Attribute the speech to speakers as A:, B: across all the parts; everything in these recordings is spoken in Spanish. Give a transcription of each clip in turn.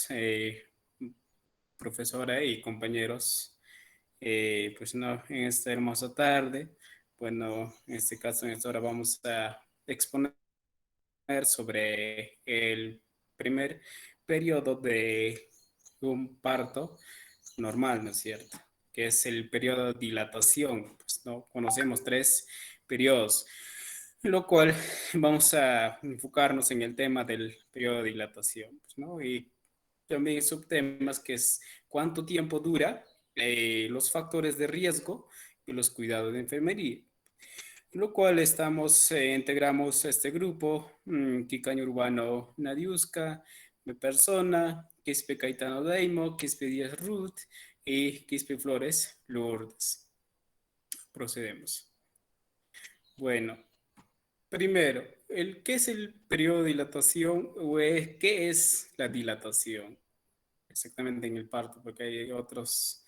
A: días, profesora y compañeros. Pues no, en esta hermosa tarde, bueno, en este caso, en esta hora vamos a exponer sobre el primer periodo de un parto normal, ¿no es cierto? Que es el periodo de dilatación. Pues no conocemos tres periodos, lo cual vamos a enfocarnos en el tema del periodo de dilatación, pues, ¿no? Y también subtemas que es cuánto tiempo dura, los factores de riesgo y los cuidados de enfermería. Lo cual integramos este grupo, Kikaño Urbano Nadiuska, mi persona, Quispe Caetano Daimo, Quispe Díaz Ruth y Quispe Flores Lourdes. Procedemos. Bueno, primero, ¿qué es el periodo de dilatación o qué es la dilatación? Exactamente en el parto, porque hay otros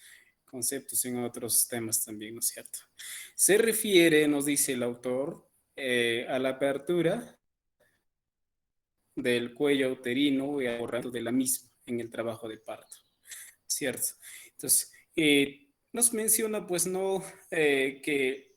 A: conceptos en otros temas también, ¿no es cierto? Se refiere, nos dice el autor, a la apertura del cuello uterino y al aborramiento de la misma en el trabajo de parto, ¿cierto? Entonces, nos menciona, pues, no, que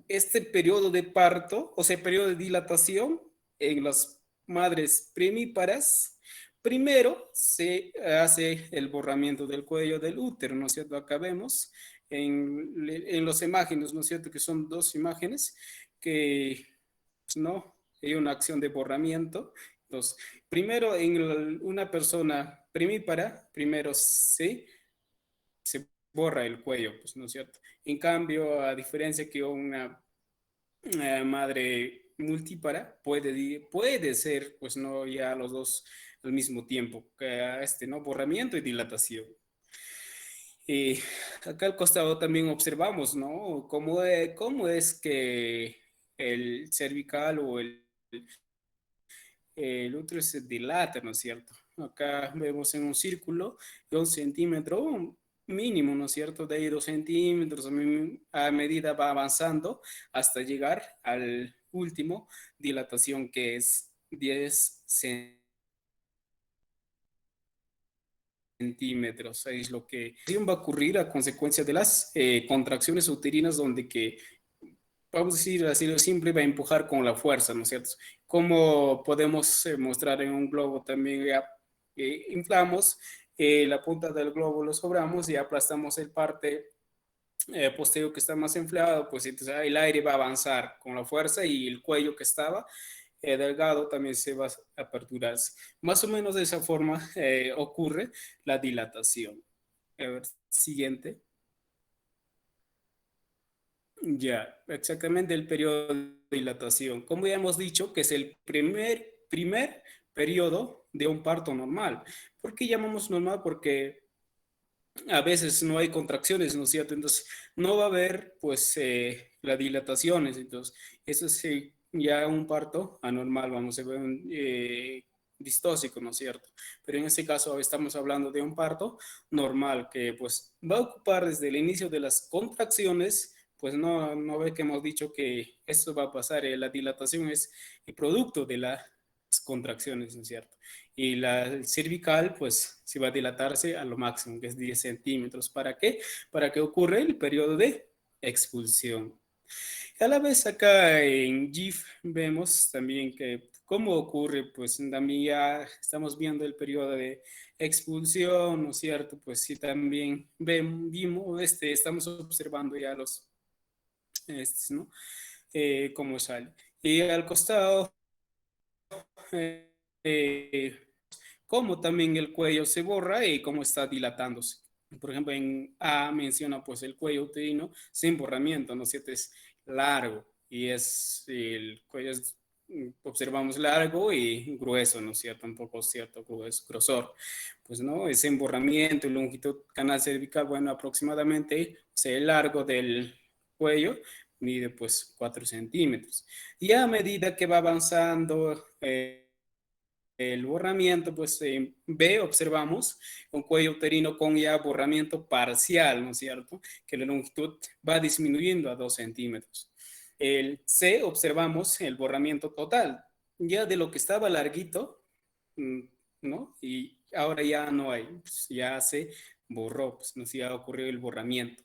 A: este periodo de parto, o sea, periodo de dilatación en las madres primíparas, primero se hace el borramiento del cuello del útero, ¿no es cierto? Acá vemos en las imágenes, ¿no es cierto? Que son dos imágenes que, pues, no, hay una acción de borramiento. Entonces, primero una persona primípara, primero se borra el cuello, pues, ¿no es cierto? En cambio, a diferencia que una madre multípara puede ser, pues no ya los dos al mismo tiempo, que ¿no? Borramiento y dilatación. Y acá al costado también observamos, ¿no? Cómo es que el cervical o el útero se dilata, ¿no es cierto? Acá vemos en un círculo de 1 centímetro mínimo, ¿no es cierto? De ahí 2 centímetros a medida va avanzando hasta llegar al último dilatación que es 10 centímetros. Ahí es lo que va a ocurrir a consecuencia de las contracciones uterinas donde que vamos a decir así lo simple, va a empujar con la fuerza, ¿no es cierto? Como podemos mostrar en un globo también, ya, inflamos la punta del globo, lo sobramos y aplastamos el parte posterior que está más inflado, pues entonces el aire va a avanzar con la fuerza y el cuello que estaba delgado también se va a aperturarse. Más o menos de esa forma ocurre la dilatación. A ver, siguiente. Ya, exactamente el periodo de dilatación. Como ya hemos dicho, que es el primer periodo de un parto normal. ¿Por qué llamamos normal? Porque a veces no hay contracciones, ¿no es cierto? Entonces, no va a haber, pues, las dilataciones. Entonces, eso es ya un parto anormal, vamos a ver, distóxico, ¿no es cierto? Pero en este caso estamos hablando de un parto normal que, pues, va a ocupar desde el inicio de las contracciones. Pues no ve que hemos dicho que esto va a pasar, la dilatación es el producto de las contracciones, ¿no es cierto? Y el cervical, pues, se va a dilatarse a lo máximo, que es 10 centímetros. ¿Para qué? Para que ocurra el periodo de expulsión. A la vez acá en GIF vemos también que cómo ocurre, pues también ya estamos viendo el periodo de expulsión, ¿no es cierto? Pues sí, también estamos observando ya ¿no? Cómo sale. Y al costado, eh, eh, cómo también el cuello se borra y cómo está dilatándose. Por ejemplo, en A menciona pues el cuello uterino sin borramiento, ¿no es cierto? Es largo y el cuello observamos largo y grueso, ¿no es cierto? Un poco cierto grosor. Pues no, ese emborramiento y longitud canal cervical, bueno, aproximadamente, o sea, el largo del cuello mide pues 4 centímetros. Y a medida que va avanzando, el borramiento, pues B, observamos un cuello uterino con ya borramiento parcial, ¿no es cierto? Que la longitud va disminuyendo a 2 centímetros. El C, observamos el borramiento total, ya de lo que estaba larguito, ¿no? Y ahora ya no hay, pues ya se borró, pues no se ha ocurrido el borramiento.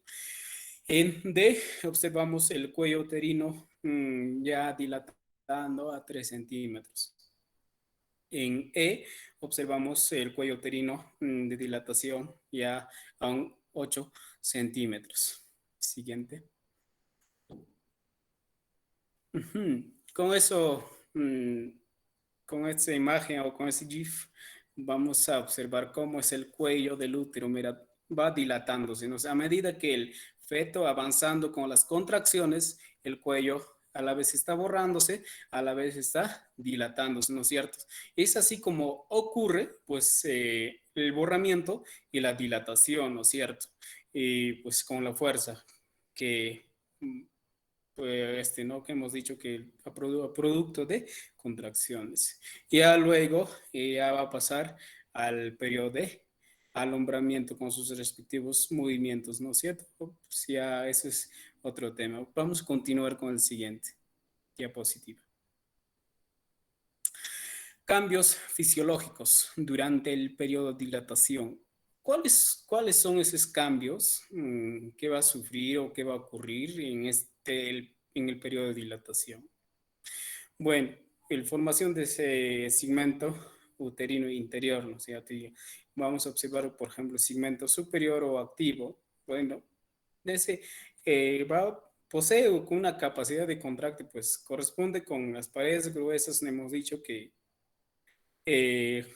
A: En D observamos el cuello uterino ya dilatando a 3 centímetros. En E observamos el cuello uterino de dilatación ya a un 8 centímetros. Siguiente. Con eso, con esta imagen o con ese GIF, vamos a observar cómo es el cuello del útero. Mira, va dilatándose, ¿no? O sea, a medida que el feto avanzando con las contracciones, el cuello a la vez está borrándose, a la vez está dilatándose, ¿no es cierto? Es así como ocurre, pues, el borramiento y la dilatación, ¿no es cierto? Y pues con la fuerza que pues ¿no? Que hemos dicho que a producto de contracciones. Ya luego ya va a pasar al periodo de alumbramiento con sus respectivos movimientos, ¿no es cierto? Pues ya ese es otro tema. Vamos a continuar con el siguiente diapositiva. Cambios fisiológicos durante el periodo de dilatación. ¿Cuáles son esos cambios que va a sufrir o que va a ocurrir en el periodo de dilatación? Bueno, la formación de ese segmento uterino interior, ¿no? O sea, vamos a observar, por ejemplo, el segmento superior o activo. Bueno, ese posee una capacidad de contracte, pues corresponde con las paredes gruesas. Hemos dicho que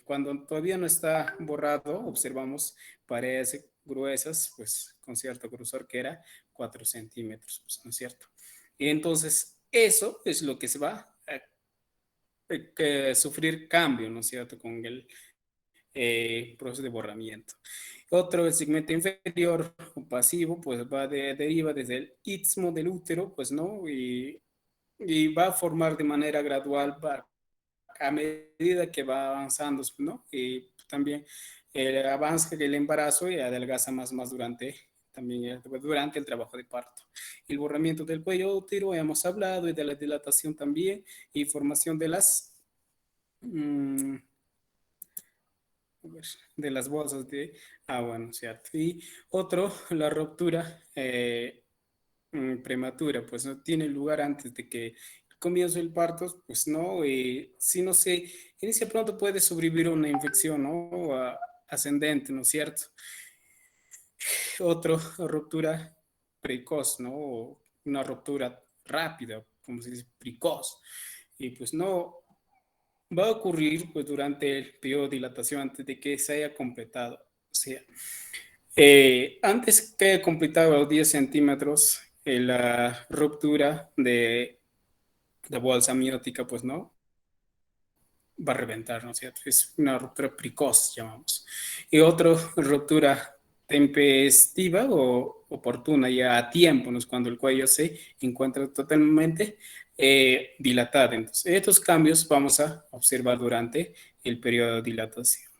A: cuando todavía no está borrado, observamos paredes gruesas, pues con cierto grosor que era 4 centímetros, pues, ¿no es cierto? Y entonces, eso es lo que se va a sufrir cambio, ¿no es cierto?, con el proceso de borramiento. Otro, el segmento inferior o pasivo, pues deriva desde el istmo del útero, pues, ¿no? Y va a formar de manera gradual, a medida que va avanzando, ¿no? Y también el avance del embarazo y adelgaza más también durante el trabajo de parto. El borramiento del cuello útero, hemos hablado, y de la dilatación también, y formación de de las bolsas de agua, ¿no es cierto? Y otro, la ruptura prematura, pues no tiene lugar antes de que comienzo el parto, pues no, si no se inicia pronto puede sobrevivir una infección, ¿no? Ascendente, ¿no es cierto? Otro, ruptura precoz, ¿no? O una ruptura rápida, como se dice, precoz. Y pues no, va a ocurrir pues durante el periodo de dilatación antes de que se haya completado. O sea, antes que haya completado los 10 centímetros, la ruptura de la bolsa amniótica, pues no, va a reventar, ¿no es cierto? Es una ruptura precoz, llamamos. Y otra ruptura tempestiva o oportuna, ya a tiempo, ¿no? Es cuando el cuello se encuentra totalmente dilatado. Entonces, estos cambios vamos a observar durante el periodo de dilatación.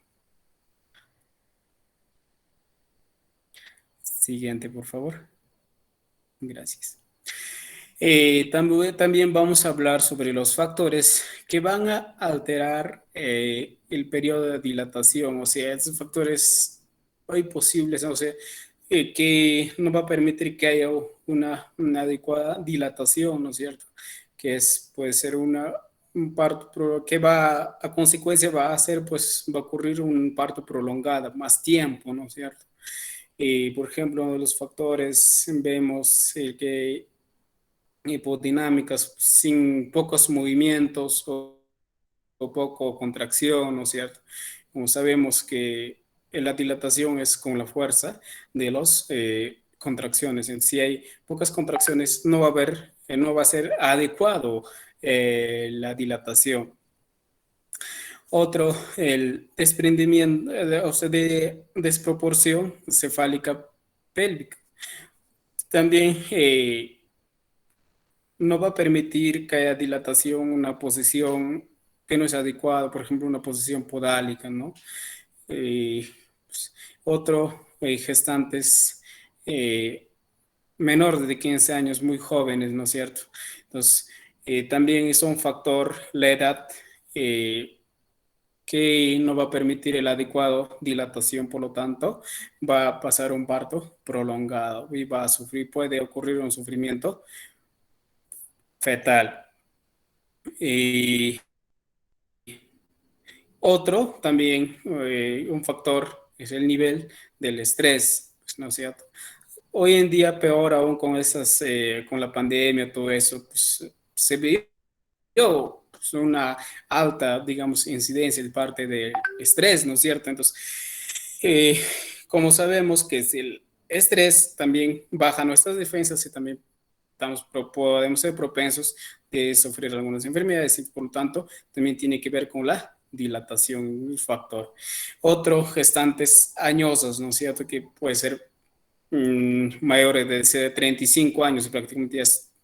A: Siguiente, por favor. Gracias. También vamos a hablar sobre los factores que van a alterar el periodo de dilatación, o sea, esos factores hay posibles, o sea, que no va a permitir que haya una adecuada dilatación, ¿no es cierto? Que puede ser un parto que va a consecuencia va a ser, pues va a ocurrir un parto prolongado, más tiempo, ¿no es cierto? Por ejemplo, uno de los factores vemos que hipodinámicas sin pocos movimientos o poco contracción, ¿no es cierto? Como sabemos que la dilatación es con la fuerza de las contracciones. Si hay pocas contracciones, no va a haber, no va a ser adecuado la dilatación. Otro, el desprendimiento, o sea, de desproporción cefálica pélvica. También no va a permitir que haya dilatación en una posición que no es adecuada, por ejemplo, una posición podálica, ¿no? Pues, otro, gestantes menor de 15 años, muy jóvenes, ¿no es cierto? Entonces, también es un factor la edad que no va a permitir el adecuado dilatación, por lo tanto, va a pasar un parto prolongado y va a sufrir, puede ocurrir un sufrimiento fetal. Y otro también, un factor es el nivel del estrés, pues, ¿no es cierto? Hoy en día, peor aún con esas, con la pandemia, todo eso, pues se vio pues, una alta, digamos, incidencia de parte de estrés, ¿no es cierto? Entonces, eh, como sabemos que si el estrés también baja nuestras defensas y también podemos ser propensos de sufrir algunas enfermedades y por lo tanto también tiene que ver con la dilatación, un factor. Otro, gestantes añosos, ¿no es cierto? Que puede ser mayores de 35 años, prácticamente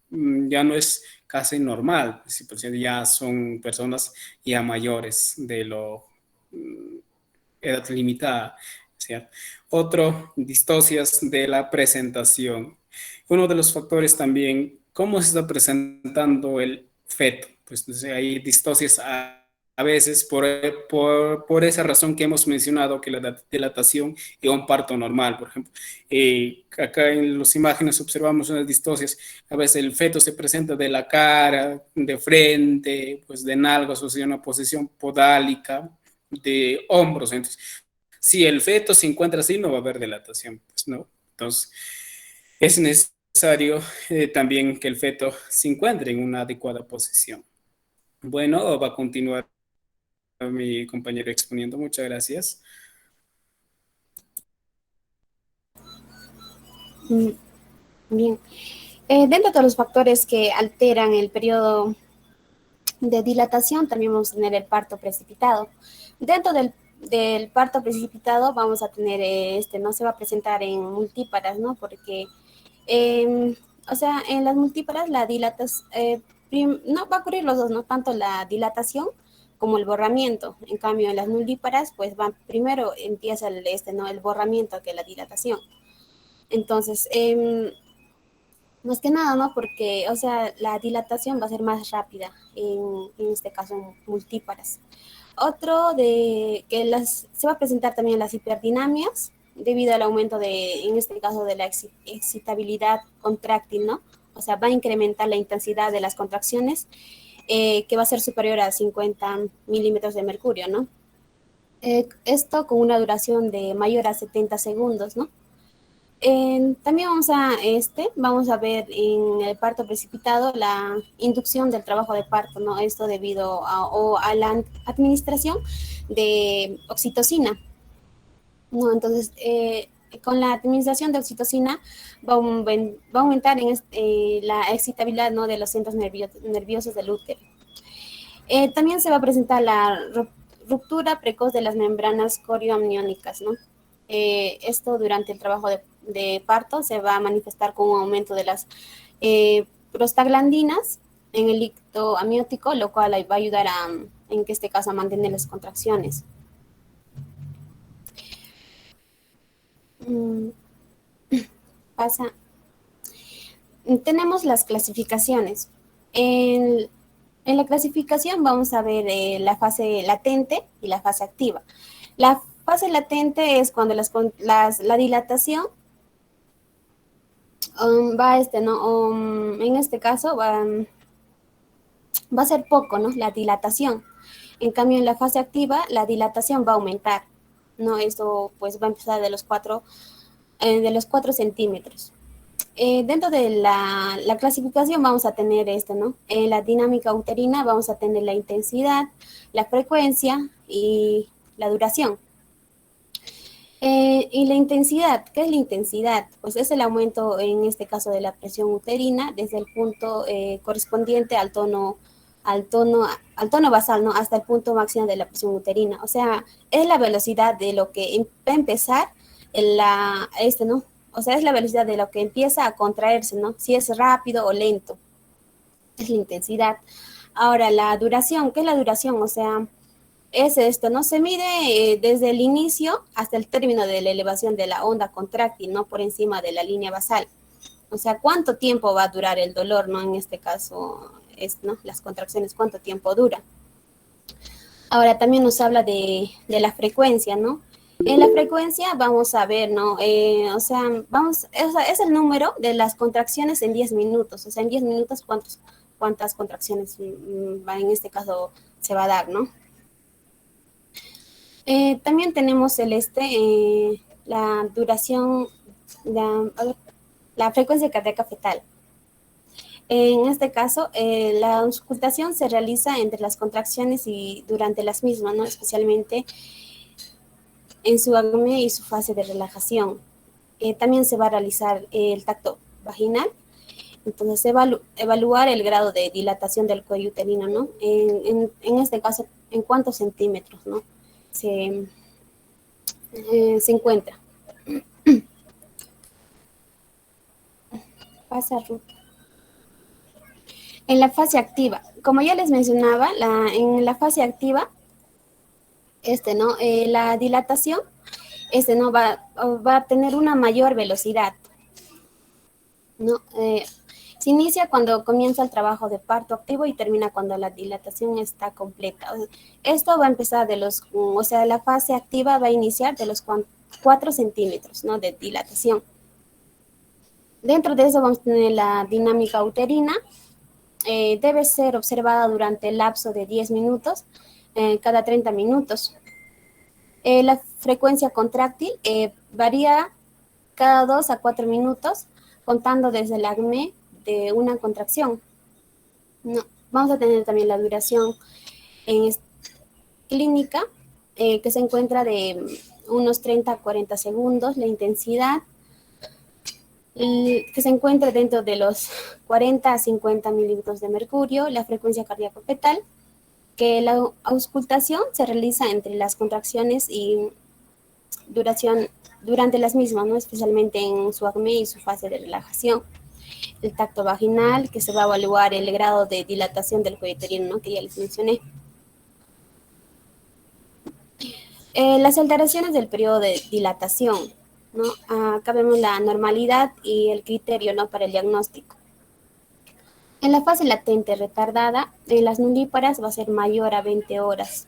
A: ya no es casi normal, pues ya son personas ya mayores de lo edad limitada, ¿cierto? Otro, distocias de la presentación. Uno de los factores también, cómo se está presentando el feto. Pues entonces, hay distocias a veces por esa razón que hemos mencionado, que la dilatación y un parto normal, por ejemplo. Acá en las imágenes observamos unas distocias, a veces el feto se presenta de la cara, de frente, pues de nalgas, o sea, una posición podálica, de hombros. Entonces, si el feto se encuentra así, no va a haber dilatación, pues no. Entonces, es necesario también que el feto se encuentre en una adecuada posición. Bueno, va a continuar mi compañero exponiendo. Muchas gracias.
B: Mm, Bien. Dentro de los factores que alteran el periodo de dilatación, también vamos a tener el parto precipitado. Dentro del parto precipitado vamos a tener, no se va a presentar en multíparas, ¿no? Porque, o sea, en las multíparas la dilatación, no va a ocurrir los dos, ¿no? Tanto la dilatación como el borramiento. En cambio, en las nulíparas, pues primero empieza ¿no? El borramiento que la dilatación. Entonces, más que nada, ¿no? Porque, o sea, la dilatación va a ser más rápida en este caso en multíparas. Otro de que se va a presentar también las hiperdinamias debido al aumento en este caso, de la excitabilidad contráctil, ¿no? O sea, va a incrementar la intensidad de las contracciones, que va a ser superior a 50 milímetros de mercurio, ¿no? Esto con una duración de mayor a 70 segundos, ¿no? También vamos a ver en el parto precipitado la inducción del trabajo de parto, ¿no? Esto debido a la administración de oxitocina, ¿no? Entonces, con la administración de oxitocina va a aumentar la excitabilidad, ¿no? De los centros nerviosos del útero. También se va a presentar la ruptura precoz de las membranas corioamniónicas, ¿no? Esto durante el trabajo de parto se va a manifestar con un aumento de las prostaglandinas en el líquido amniótico, lo cual va a ayudar en este caso, a mantener las contracciones. Pasa. Tenemos las clasificaciones. En la clasificación vamos a ver la fase latente y la fase activa. La fase latente es cuando la dilatación ¿no? En este caso va a ser poco, ¿no? La dilatación. En cambio, en la fase activa, la dilatación va a aumentar, ¿no? Esto pues va a empezar de los 4 centímetros. Dentro de la clasificación vamos a tener ¿no? En la dinámica uterina vamos a tener la intensidad, la frecuencia y la duración. Y la intensidad, ¿qué es la intensidad? Pues es el aumento, en este caso, de la presión uterina desde el punto correspondiente al tono basal, ¿no? Hasta el punto máximo de la presión uterina. O sea, es la velocidad de lo que va a empezar ¿no? O sea, es la velocidad de lo que empieza a contraerse, ¿no? Si es rápido o lento. Es la intensidad. Ahora, la duración, ¿qué es la duración? O sea, es esto, ¿no? Se mide desde el inicio hasta el término de la elevación de la onda contráctil, ¿no? Por encima de la línea basal. O sea, ¿cuánto tiempo va a durar el dolor, ¿no? En este caso, ¿no? Las contracciones, ¿cuánto tiempo dura? Ahora también nos habla de la frecuencia, ¿no? En la frecuencia vamos a ver, ¿no? O sea, es el número de las contracciones en 10 minutos. O sea, en 10 minutos, cuántas contracciones en este caso se va a dar, ¿no? También tenemos la duración, a ver, la frecuencia cardíaca fetal. En este caso, la auscultación se realiza entre las contracciones y durante las mismas, ¿no? Especialmente en su acme y su fase de relajación. También se va a realizar el tacto vaginal, entonces evaluar el grado de dilatación del cuello uterino, ¿no? En este caso, en cuántos centímetros, ¿no? Se, se encuentra. Pasa ruta. En la fase activa, como ya les mencionaba, en la fase activa, ¿no? La dilatación, ¿no? Va a tener una mayor velocidad, ¿no? Se inicia cuando comienza el trabajo de parto activo y termina cuando la dilatación está completa. Esto va a empezar o sea, la fase activa va a iniciar de los 4 centímetros, ¿no? De dilatación. Dentro de eso vamos a tener la dinámica uterina. Debe ser observada durante el lapso de 10 minutos, cada 30 minutos. La frecuencia contráctil varía cada 2 a 4 minutos, contando desde el acme de una contracción. No, vamos a tener también la duración en clínica, que se encuentra de unos 30 a 40 segundos, la intensidad, que se encuentra dentro de los 40 a 50 mililitros de mercurio, la frecuencia cardíaca fetal, que la auscultación se realiza entre las contracciones y duración durante las mismas, ¿no? Especialmente en su acme y su fase de relajación. El tacto vaginal, que se va a evaluar el grado de dilatación del cuello uterino, ¿no? Que ya les mencioné. Las alteraciones del periodo de dilatación, ¿no? Acá vemos la normalidad y el criterio, ¿no? Para el diagnóstico. En la fase latente retardada, en las nulíparas va a ser mayor a 20 horas.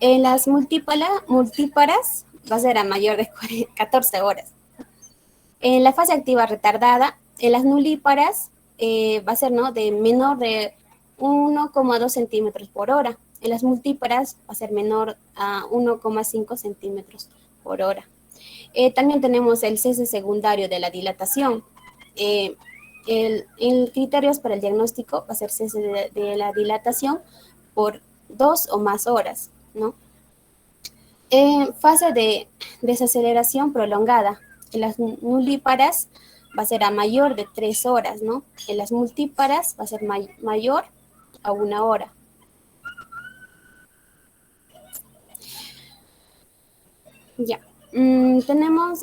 B: En las multíparas va a ser a mayor de 14 horas. En la fase activa retardada, en las nulíparas va a ser, ¿no? De menor de 1,2 centímetros por hora. En las multíparas va a ser menor a 1,5 centímetros por hora. También tenemos el cese secundario de la dilatación. El criterios para el diagnóstico va a ser cese de la dilatación por 2 o más horas, ¿no? Fase de desaceleración prolongada. En las nulíparas va a ser a mayor de 3 horas, ¿no? En las multíparas va a ser mayor a 1 hora. Ya. Tenemos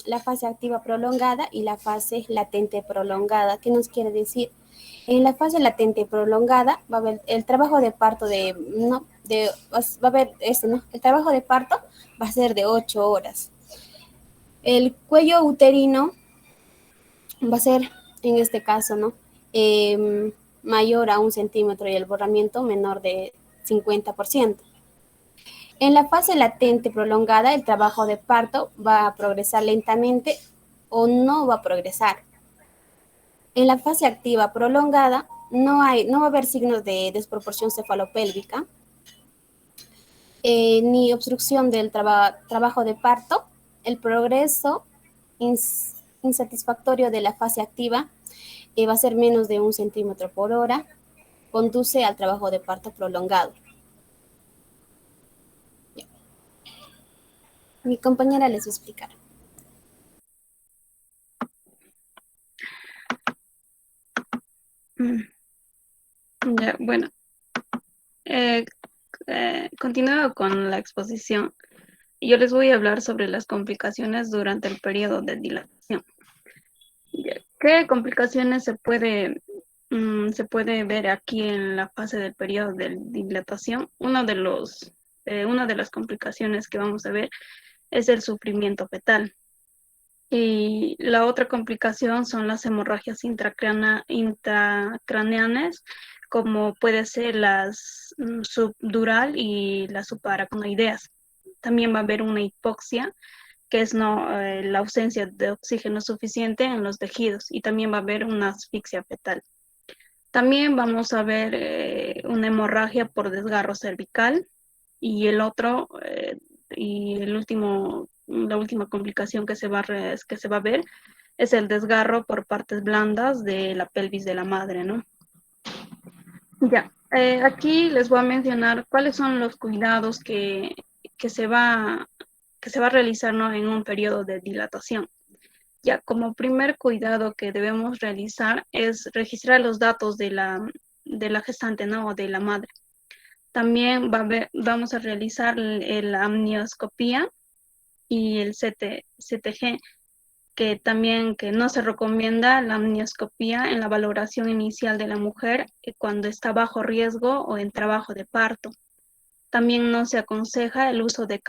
B: la fase activa prolongada y la fase latente prolongada. ¿Qué nos quiere decir? En la fase latente prolongada va a haber el trabajo de parto va a haber ¿no? El trabajo de parto va a ser de 8 horas. El cuello uterino va a ser, en este caso, ¿no? Mayor a 1 centímetro y el borramiento menor de 50%. En la fase latente prolongada, el trabajo de parto va a progresar lentamente o no va a progresar. En la fase activa prolongada, no va a haber signos de desproporción cefalopélvica, ni obstrucción del trabajo de parto. El progreso insatisfactorio de la fase activa va a ser menos de 1 centímetro por hora, conduce al trabajo de parto prolongado. Mi compañera les va a explicar.
C: Ya, bueno, continuando con la exposición, yo les voy a hablar sobre las complicaciones durante el periodo de dilatación. ¿Qué complicaciones se puede ver aquí en la fase del periodo de dilatación? Una de las complicaciones que vamos a ver es el sufrimiento fetal. Y la otra complicación son las hemorragias intracraneales como puede ser las subdural y las subaracnoideas. También va a haber una hipoxia, que es la ausencia de oxígeno suficiente en los tejidos, y también va a haber una asfixia fetal. También vamos a ver una hemorragia por desgarro cervical, y la última complicación que se va a ver es el desgarro por partes blandas de la pelvis de la madre, ¿no? Ya, aquí les voy a mencionar cuáles son los cuidados que se va a realizar, ¿no?, en un periodo de dilatación. Ya, como primer cuidado que debemos realizar es registrar los datos de la gestante, ¿no?, o de la madre. También vamos a realizar la amnioscopía y el CTG, que no se recomienda la amnioscopía en la valoración inicial de la mujer cuando está bajo riesgo o en trabajo de parto. También no se aconseja el uso de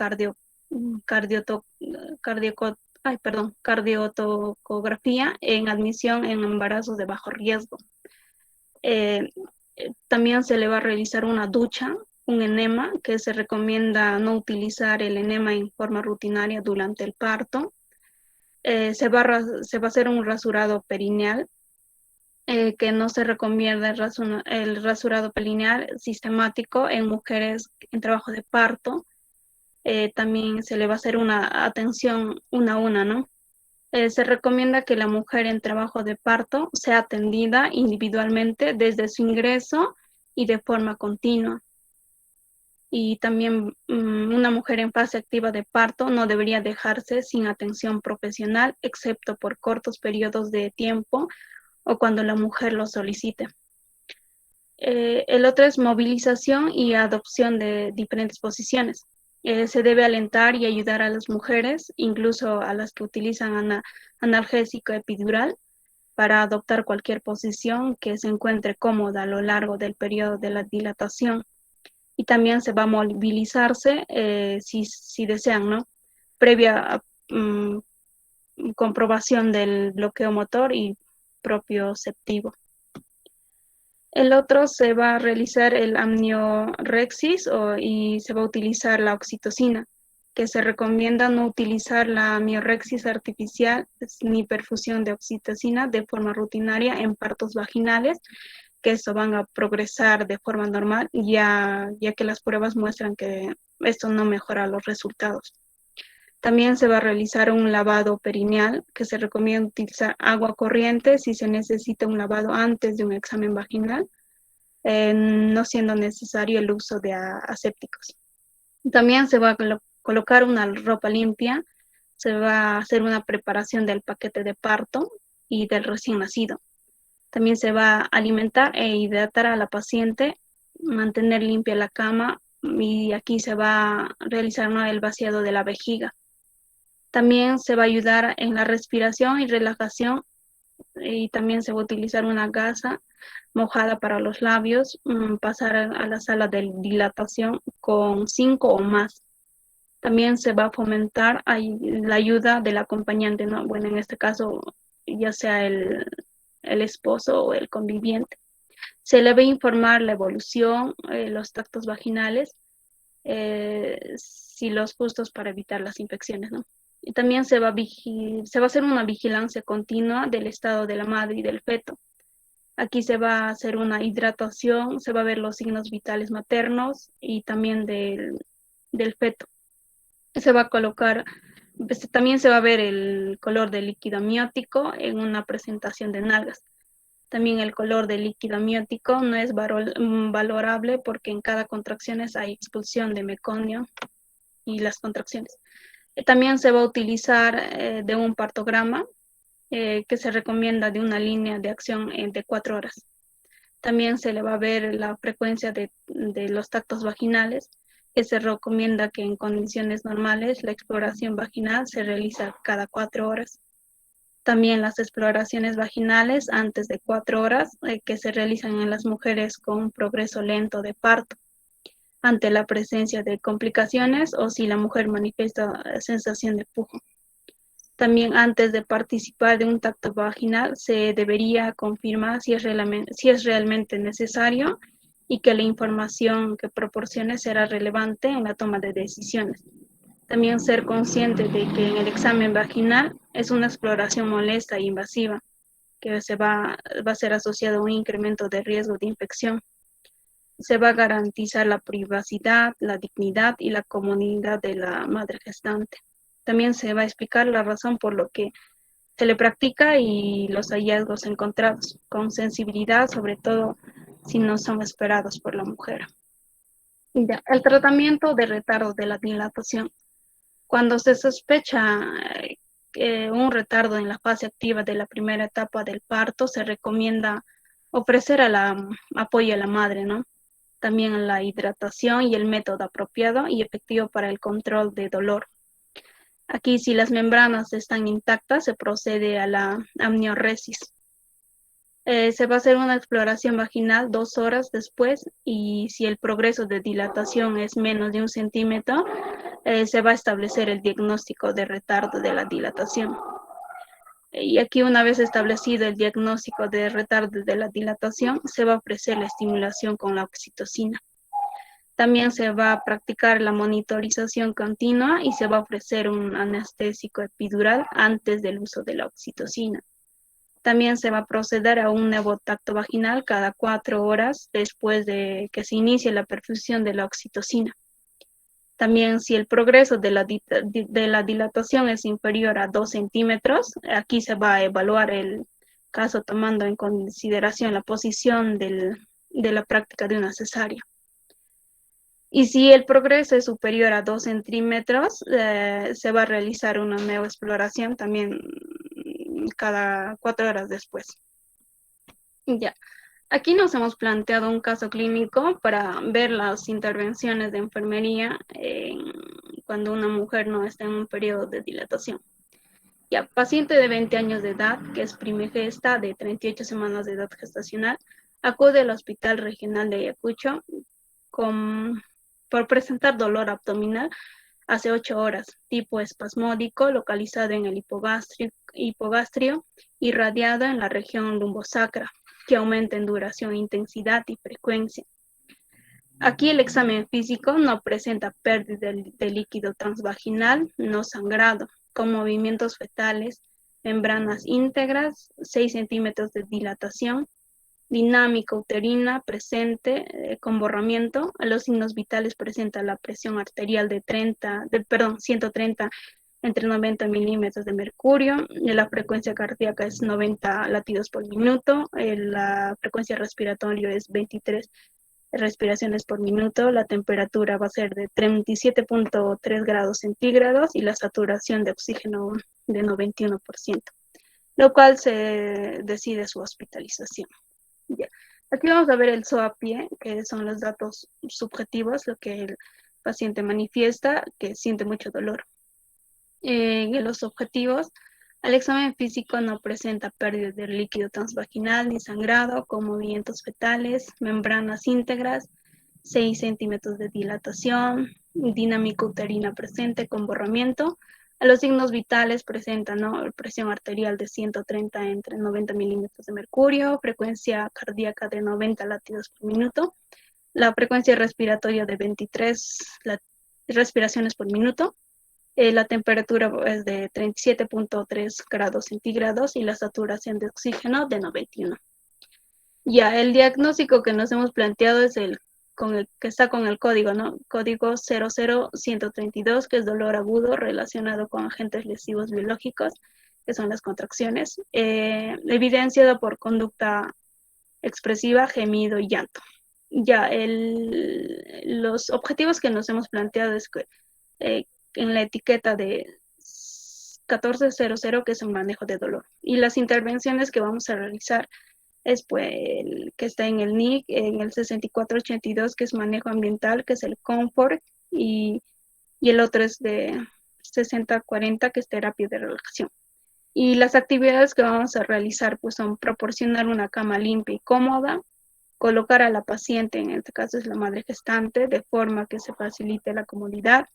C: cardiotocografía en admisión en embarazos de bajo riesgo. También se le va a realizar una ducha, un enema, que se recomienda no utilizar el enema en forma rutinaria durante el parto. Se va a hacer un rasurado perineal, que no se recomienda el rasurado perineal sistemático en mujeres en trabajo de parto. También se le va a hacer una atención una a una, ¿no? Se recomienda que la mujer en trabajo de parto sea atendida individualmente desde su ingreso y de forma continua. Y también una mujer en fase activa de parto no debería dejarse sin atención profesional, excepto por cortos periodos de tiempo o cuando la mujer lo solicite. El otro es movilización y adopción de diferentes posiciones. Se debe alentar y ayudar a las mujeres, incluso a las que utilizan analgésico epidural, para adoptar cualquier posición que se encuentre cómoda a lo largo del periodo de la dilatación. Y también se va a movilizarse si desean, ¿no?, previa comprobación del bloqueo motor y propioceptivo. El otro se va a realizar el amniorexis y se va a utilizar la oxitocina, que se recomienda no utilizar la amniorexis artificial ni perfusión de oxitocina de forma rutinaria en partos vaginales, que eso van a progresar de forma normal, ya que las pruebas muestran que esto no mejora los resultados. También se va a realizar un lavado perineal, que se recomienda utilizar agua corriente si se necesita un lavado antes de un examen vaginal, no siendo necesario el uso de asépticos. También se va a colocar una ropa limpia, se va a hacer una preparación del paquete de parto y del recién nacido. También se va a alimentar e hidratar a la paciente, mantener limpia la cama, y aquí se va a realizar, ¿no?, el vaciado de la vejiga. También se va a ayudar en la respiración y relajación, y también se va a utilizar una gasa mojada para los labios, pasar a la sala de dilatación con 5 o más. También se va a fomentar la ayuda del acompañante, ¿no? Bueno, en este caso, ya sea el esposo o el conviviente. Se le va a informar la evolución, los tractos vaginales, si los gustos, para evitar las infecciones, ¿no? Y también se va a hacer una vigilancia continua del estado de la madre y del feto. Aquí se va a hacer una hidratación, se va a ver los signos vitales maternos y también del feto. Se va a colocar, también se va a ver el color del líquido amniótico en una presentación de nalgas. También el color del líquido amniótico no es valorable porque en cada contracción hay expulsión de meconio y las contracciones. También se va a utilizar de un partograma, que se recomienda de una línea de acción de 4 horas. También se le va a ver la frecuencia de los tactos vaginales, que se recomienda que en condiciones normales la exploración vaginal se realiza cada 4 horas. También las exploraciones vaginales antes de 4 horas, que se realizan en las mujeres con progreso lento de parto, ante la presencia de complicaciones o si la mujer manifiesta sensación de pujo. También antes de participar de un tacto vaginal se debería confirmar si es realmente necesario y que la información que proporcione será relevante en la toma de decisiones. También ser consciente de que en el examen vaginal es una exploración molesta e invasiva, que va a ser asociado a un incremento de riesgo de infección. Se va a garantizar la privacidad, la dignidad y la comodidad de la madre gestante. También se va a explicar la razón por lo que se le practica y los hallazgos encontrados, con sensibilidad, sobre todo si no son esperados por la mujer. Ya, el tratamiento de retardo de la dilatación. Cuando se sospecha un retardo en la fase activa de la primera etapa del parto, se recomienda ofrecer apoyo a la madre, ¿no? También la hidratación y el método apropiado y efectivo para el control de dolor. Aquí, si las membranas están intactas, se procede a la amnioresis. Se va a hacer una exploración vaginal 2 horas después y si el progreso de dilatación es menos de 1 centímetro, se va a establecer el diagnóstico de retardo de la dilatación. Y aquí, una vez establecido el diagnóstico de retardo de la dilatación, se va a ofrecer la estimulación con la oxitocina. También se va a practicar la monitorización continua y se va a ofrecer un anestésico epidural antes del uso de la oxitocina. También se va a proceder a un nuevo tacto vaginal cada 4 horas después de que se inicie la perfusión de la oxitocina. También, si el progreso de la dilatación es inferior a 2 centímetros, aquí se va a evaluar el caso tomando en consideración la posición de la práctica de una cesárea. Y si el progreso es superior a 2 centímetros, se va a realizar una nueva exploración también cada 4 horas después. Ya. Aquí nos hemos planteado un caso clínico para ver las intervenciones de enfermería cuando una mujer no está en un periodo de dilatación. Ya, paciente de 20 años de edad, que es primigesta de 38 semanas de edad gestacional, acude al Hospital Regional de Ayacucho por presentar dolor abdominal hace 8 horas, tipo espasmódico, localizado en el hipogastrio, irradiado en la región lumbosacra, que aumenta en duración, intensidad y frecuencia. Aquí el examen físico no presenta pérdida de líquido transvaginal, no sangrado, con movimientos fetales, membranas íntegras, 6 centímetros de dilatación, dinámica uterina presente con borramiento. A los signos vitales presenta la presión arterial de 130 entre 90 milímetros de mercurio, la frecuencia cardíaca es 90 latidos por minuto, la frecuencia respiratoria es 23 respiraciones por minuto, la temperatura va a ser de 37.3 grados centígrados y la saturación de oxígeno de 91%, lo cual se decide su hospitalización. Ya. Aquí vamos a ver el SOAPIE, que son los datos subjetivos, lo que el paciente manifiesta, que siente mucho dolor. En los objetivos, al examen físico no presenta pérdida de líquido transvaginal ni sangrado, con movimientos fetales, membranas íntegras, 6 centímetros de dilatación, dinámica uterina presente con borramiento. A los signos vitales presentan presión arterial de 130 entre 90 milímetros de mercurio, frecuencia cardíaca de 90 latidos por minuto, la frecuencia respiratoria de 23 respiraciones por minuto. La temperatura es de 37.3 grados centígrados y la saturación de oxígeno de 91. Ya, el diagnóstico que nos hemos planteado es que está con el código, ¿no? Código 00132, que es dolor agudo relacionado con agentes lesivos biológicos, que son las contracciones, evidenciado por conducta expresiva, gemido y llanto. Ya, los objetivos que nos hemos planteado es que en la etiqueta de 1400, que es un manejo de dolor. Y las intervenciones que vamos a realizar es pues el que está en el NIC, en el 6482, que es manejo ambiental, que es el COMFORT, y el otro es de 6040, que es terapia de relajación. Y las actividades que vamos a realizar pues son proporcionar una cama limpia y cómoda, colocar a la paciente, en este caso es la madre gestante, de forma que se facilite la comodidad,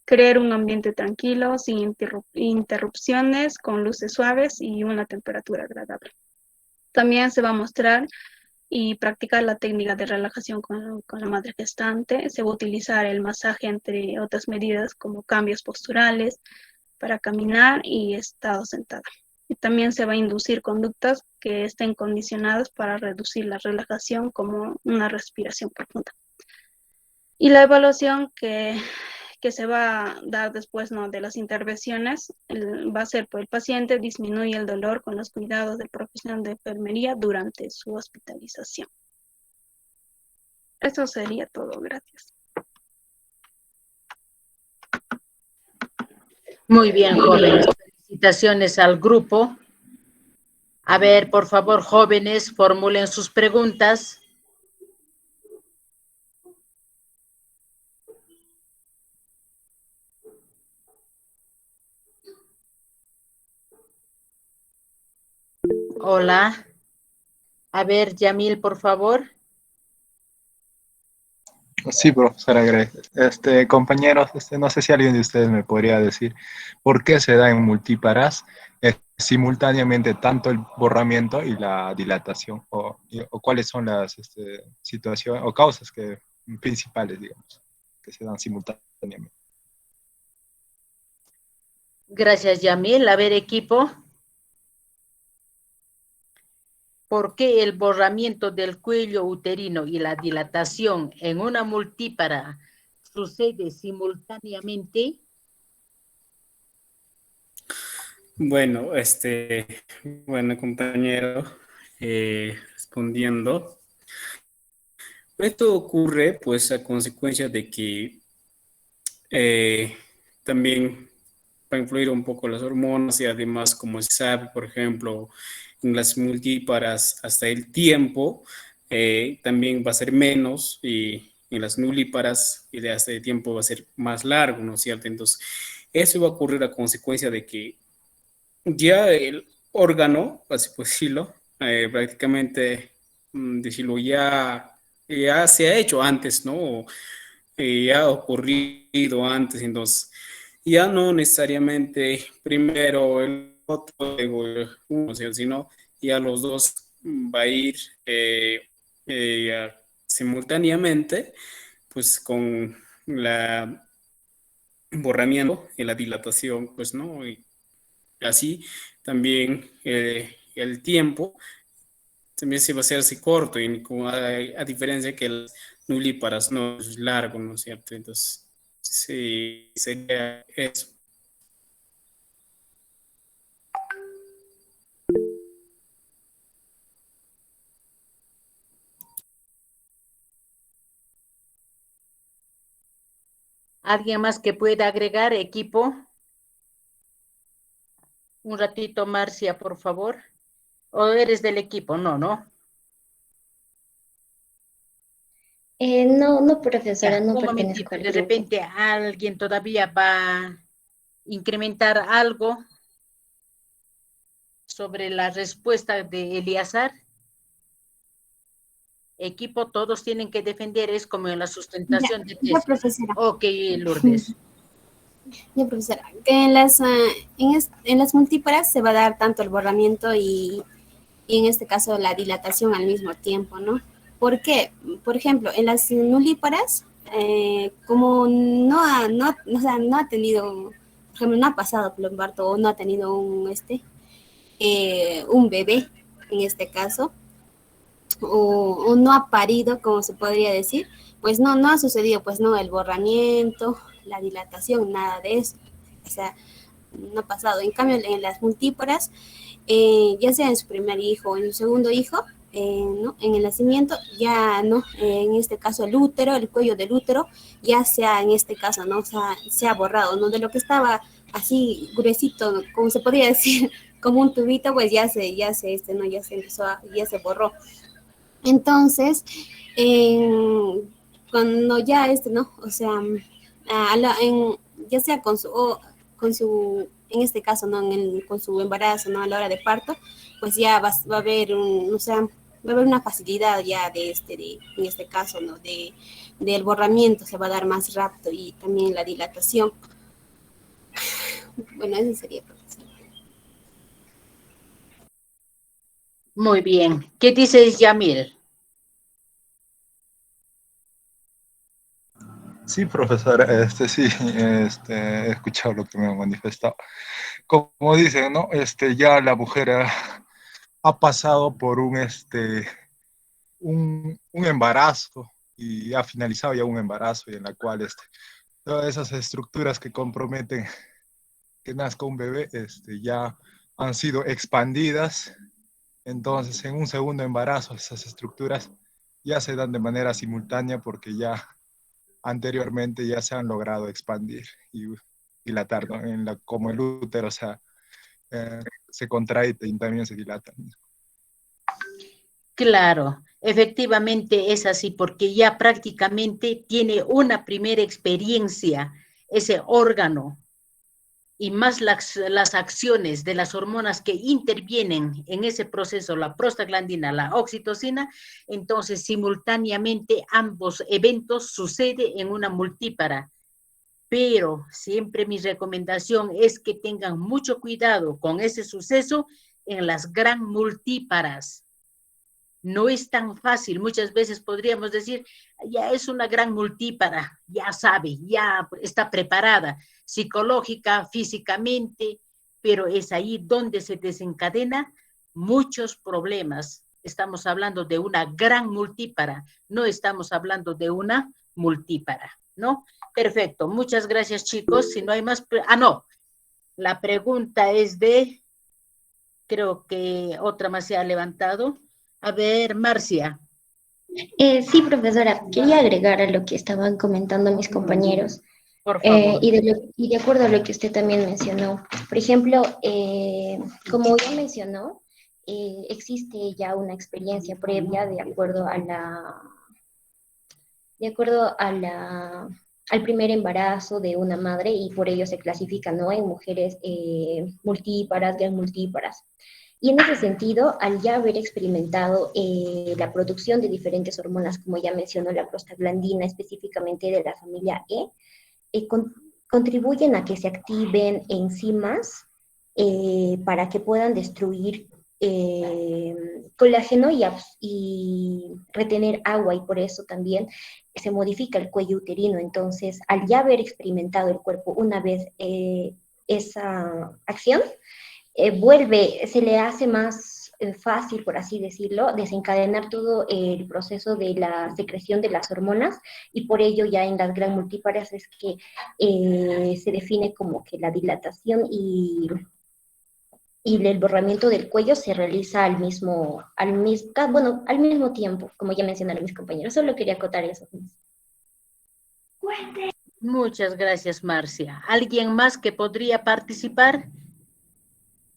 C: crear un ambiente tranquilo, sin interrupciones, con luces suaves y una temperatura agradable. También se va a mostrar y practicar la técnica de relajación con la madre gestante. Se va a utilizar el masaje, entre otras medidas como cambios posturales para caminar y estado sentado. Y también se va a inducir conductas que estén condicionadas para reducir la relajación, como una respiración profunda. Y la evaluación que se va a dar después, ¿no?, de las intervenciones va a ser, pues, el paciente disminuye el dolor con los cuidados del profesional de enfermería durante su hospitalización. Eso sería todo. Gracias.
D: Muy bien, jóvenes. Felicitaciones al grupo. A ver, por favor, jóvenes, formulen sus preguntas. Hola. A ver, Yamil, por favor.
E: Sí, profesora Grey. Compañeros, no sé si alguien de ustedes me podría decir por qué se da en multíparas simultáneamente tanto el borramiento y la dilatación, o cuáles son las situaciones o causas principales, digamos, que se dan simultáneamente.
D: Gracias, Yamil. A ver, equipo. ¿Por qué el borramiento del cuello uterino y la dilatación en una multípara sucede simultáneamente?
A: Bueno, bueno, compañero, respondiendo. Esto ocurre, pues, a consecuencia de que también va a influir un poco las hormonas y además, como se sabe, por ejemplo, en las multíparas hasta el tiempo también va a ser menos y en las nulíparas y de hasta el tiempo va a ser más largo, ¿no es cierto? Entonces, eso va a ocurrir a consecuencia de que ya el órgano, así por decirlo, prácticamente, decirlo, ya se ha hecho antes, ¿no? Ya ha ocurrido antes, entonces ya no necesariamente primero el otro, luego uno, sino ya los dos va a ir simultáneamente, pues con la borramiento y la dilatación, pues, ¿no? Y así también el tiempo también se va a hacer así corto, y a diferencia que el nulíparas no es largo, ¿no es cierto? Entonces, sí, sería eso.
D: ¿Alguien más que pueda agregar, equipo? Un ratito, Marcia, por favor. ¿O eres del equipo? No, ¿no?
F: No, profesora,
D: Ya,
F: no
D: un
F: pertenezco
D: momentito.
F: al
D: De
F: grupo.
D: repente alguien todavía va a incrementar algo sobre la respuesta de Eliazar. Equipo, todos tienen que defender, es como en la sustentación de
B: Ya,
D: tesis.
B: profesora.
D: Ok, Lourdes.
B: Ya, profesora. Que en las multíparas se va a dar tanto el borramiento y en este caso la dilatación al mismo tiempo, ¿no? ¿Por qué? Por ejemplo, en las nulíparas, como o sea, no ha tenido, por ejemplo, no ha pasado por el parto o no ha tenido un bebé, en este caso, o no ha parido, como se podría decir, pues no ha sucedido, pues no, el borramiento, la dilatación, nada de eso. O sea, no ha pasado. En cambio, en las multíparas, ya sea en su primer hijo o en su segundo hijo, ¿no? En el nacimiento, ya no, en este caso el útero, el cuello del útero, ya sea en este caso, ¿no? O sea, se ha borrado, ¿no? De lo que estaba así gruesito, ¿no? Como se podría decir, como un tubito, pues ¿no? Ya se borró. Entonces, cuando ya ¿no? O sea, ya sea en este caso, ¿no? Con su embarazo, ¿no? A la hora de parto, pues ya va a haber o sea, va a haber una facilidad ya en este caso, ¿no? Del borramiento se va a dar más rápido y también la dilatación. Bueno, eso sería, profesor.
D: Muy bien. ¿Qué dices, Yamil?
E: Sí, profesora, sí, he escuchado lo que me ha manifestado. Como dicen, ¿no? Ya la mujer ha pasado por un embarazo y ha finalizado ya un embarazo y en la cual todas esas estructuras que comprometen que nazca un bebé ya han sido expandidas. Entonces, en un segundo embarazo, esas estructuras ya se dan de manera simultánea porque ya anteriormente ya se han logrado expandir y dilatar, ¿no? Como el útero, o sea, se contrae y también se dilata.
D: Claro, efectivamente es así, porque ya prácticamente tiene una primera experiencia ese órgano y más las acciones de las hormonas que intervienen en ese proceso, la prostaglandina, la oxitocina, entonces simultáneamente ambos eventos suceden en una multípara. Pero siempre mi recomendación es que tengan mucho cuidado con ese suceso en las gran multíparas. No es tan fácil, muchas veces podríamos decir, ya es una gran multípara, ya sabe, ya está preparada psicológica, físicamente, pero es ahí donde se desencadena muchos problemas. Estamos hablando de una gran multípara, no estamos hablando de una multípara, ¿no? Perfecto, muchas gracias, chicos. Si no hay más, no, la pregunta es creo que otra más se ha levantado. A ver, Marcia.
F: Sí, profesora, quería agregar a lo que estaban comentando mis compañeros
D: Por favor.
F: y de acuerdo a lo que usted también mencionó. Por ejemplo, como ya mencionó, existe ya una experiencia previa de acuerdo a al primer embarazo de una madre y por ello se clasifica, ¿no? En mujeres multíparas, gran multíparas. Y en ese sentido, al ya haber experimentado la producción de diferentes hormonas, como ya mencionó la prostaglandina, específicamente de la familia contribuyen a que se activen enzimas para que puedan destruir colágeno y retener agua, y por eso también se modifica el cuello uterino. Entonces, al ya haber experimentado el cuerpo una vez esa acción, se le hace más fácil, por así decirlo, desencadenar todo el proceso de la secreción de las hormonas, y por ello ya en las gran multíparas es que se define como que la dilatación y el borramiento del cuello se realiza al mismo tiempo, como ya mencionaron mis compañeros. Solo quería acotar eso.
D: Muchas gracias, Marcia. ¿Alguien más que podría participar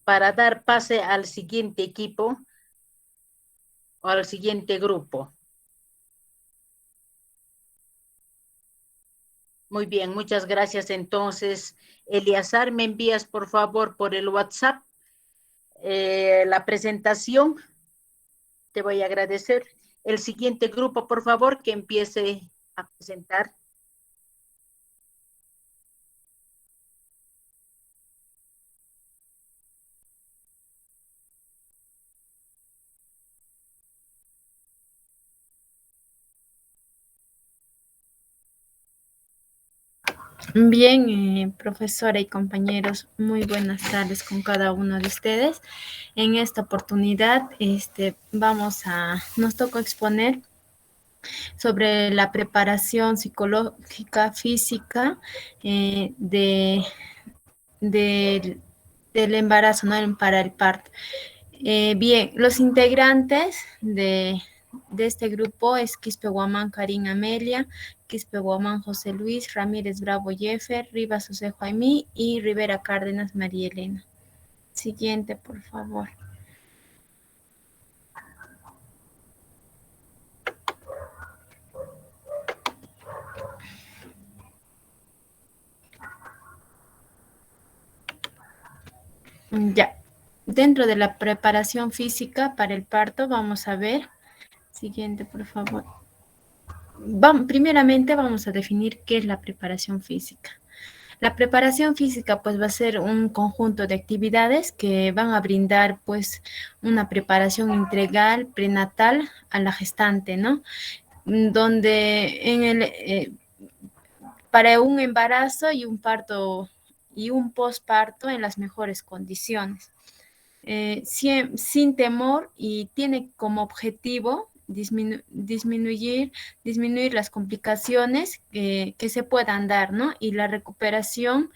D: para dar pase al siguiente equipo o al siguiente grupo? Muy bien, muchas gracias. Entonces, Eleazar, me envías por favor por el WhatsApp la presentación. Te voy a agradecer. El siguiente grupo, por favor, que empiece a presentar.
G: Bien, profesora y compañeros, muy buenas tardes con cada uno de ustedes. En esta oportunidad, nos toca exponer sobre la preparación psicológica, física del embarazo, ¿no? Para el parto. Bien, los integrantes de este grupo es Quispe Guamán Karin Amelia, Quispe Guamán José Luis, Ramírez Bravo Jeffer, Rivas José Jaimí y Rivera Cárdenas María Elena. Siguiente, por favor. Ya. Dentro de la preparación física para el parto, vamos a ver. Siguiente, por favor. Primeramente vamos a definir qué es la preparación física. La preparación física pues va a ser un conjunto de actividades que van a brindar pues una preparación integral prenatal a la gestante, ¿no? Donde para un embarazo y un parto y un posparto en las mejores condiciones. Sin temor, y tiene como objetivo disminuir las complicaciones que se puedan dar, ¿no? Y la recuperación,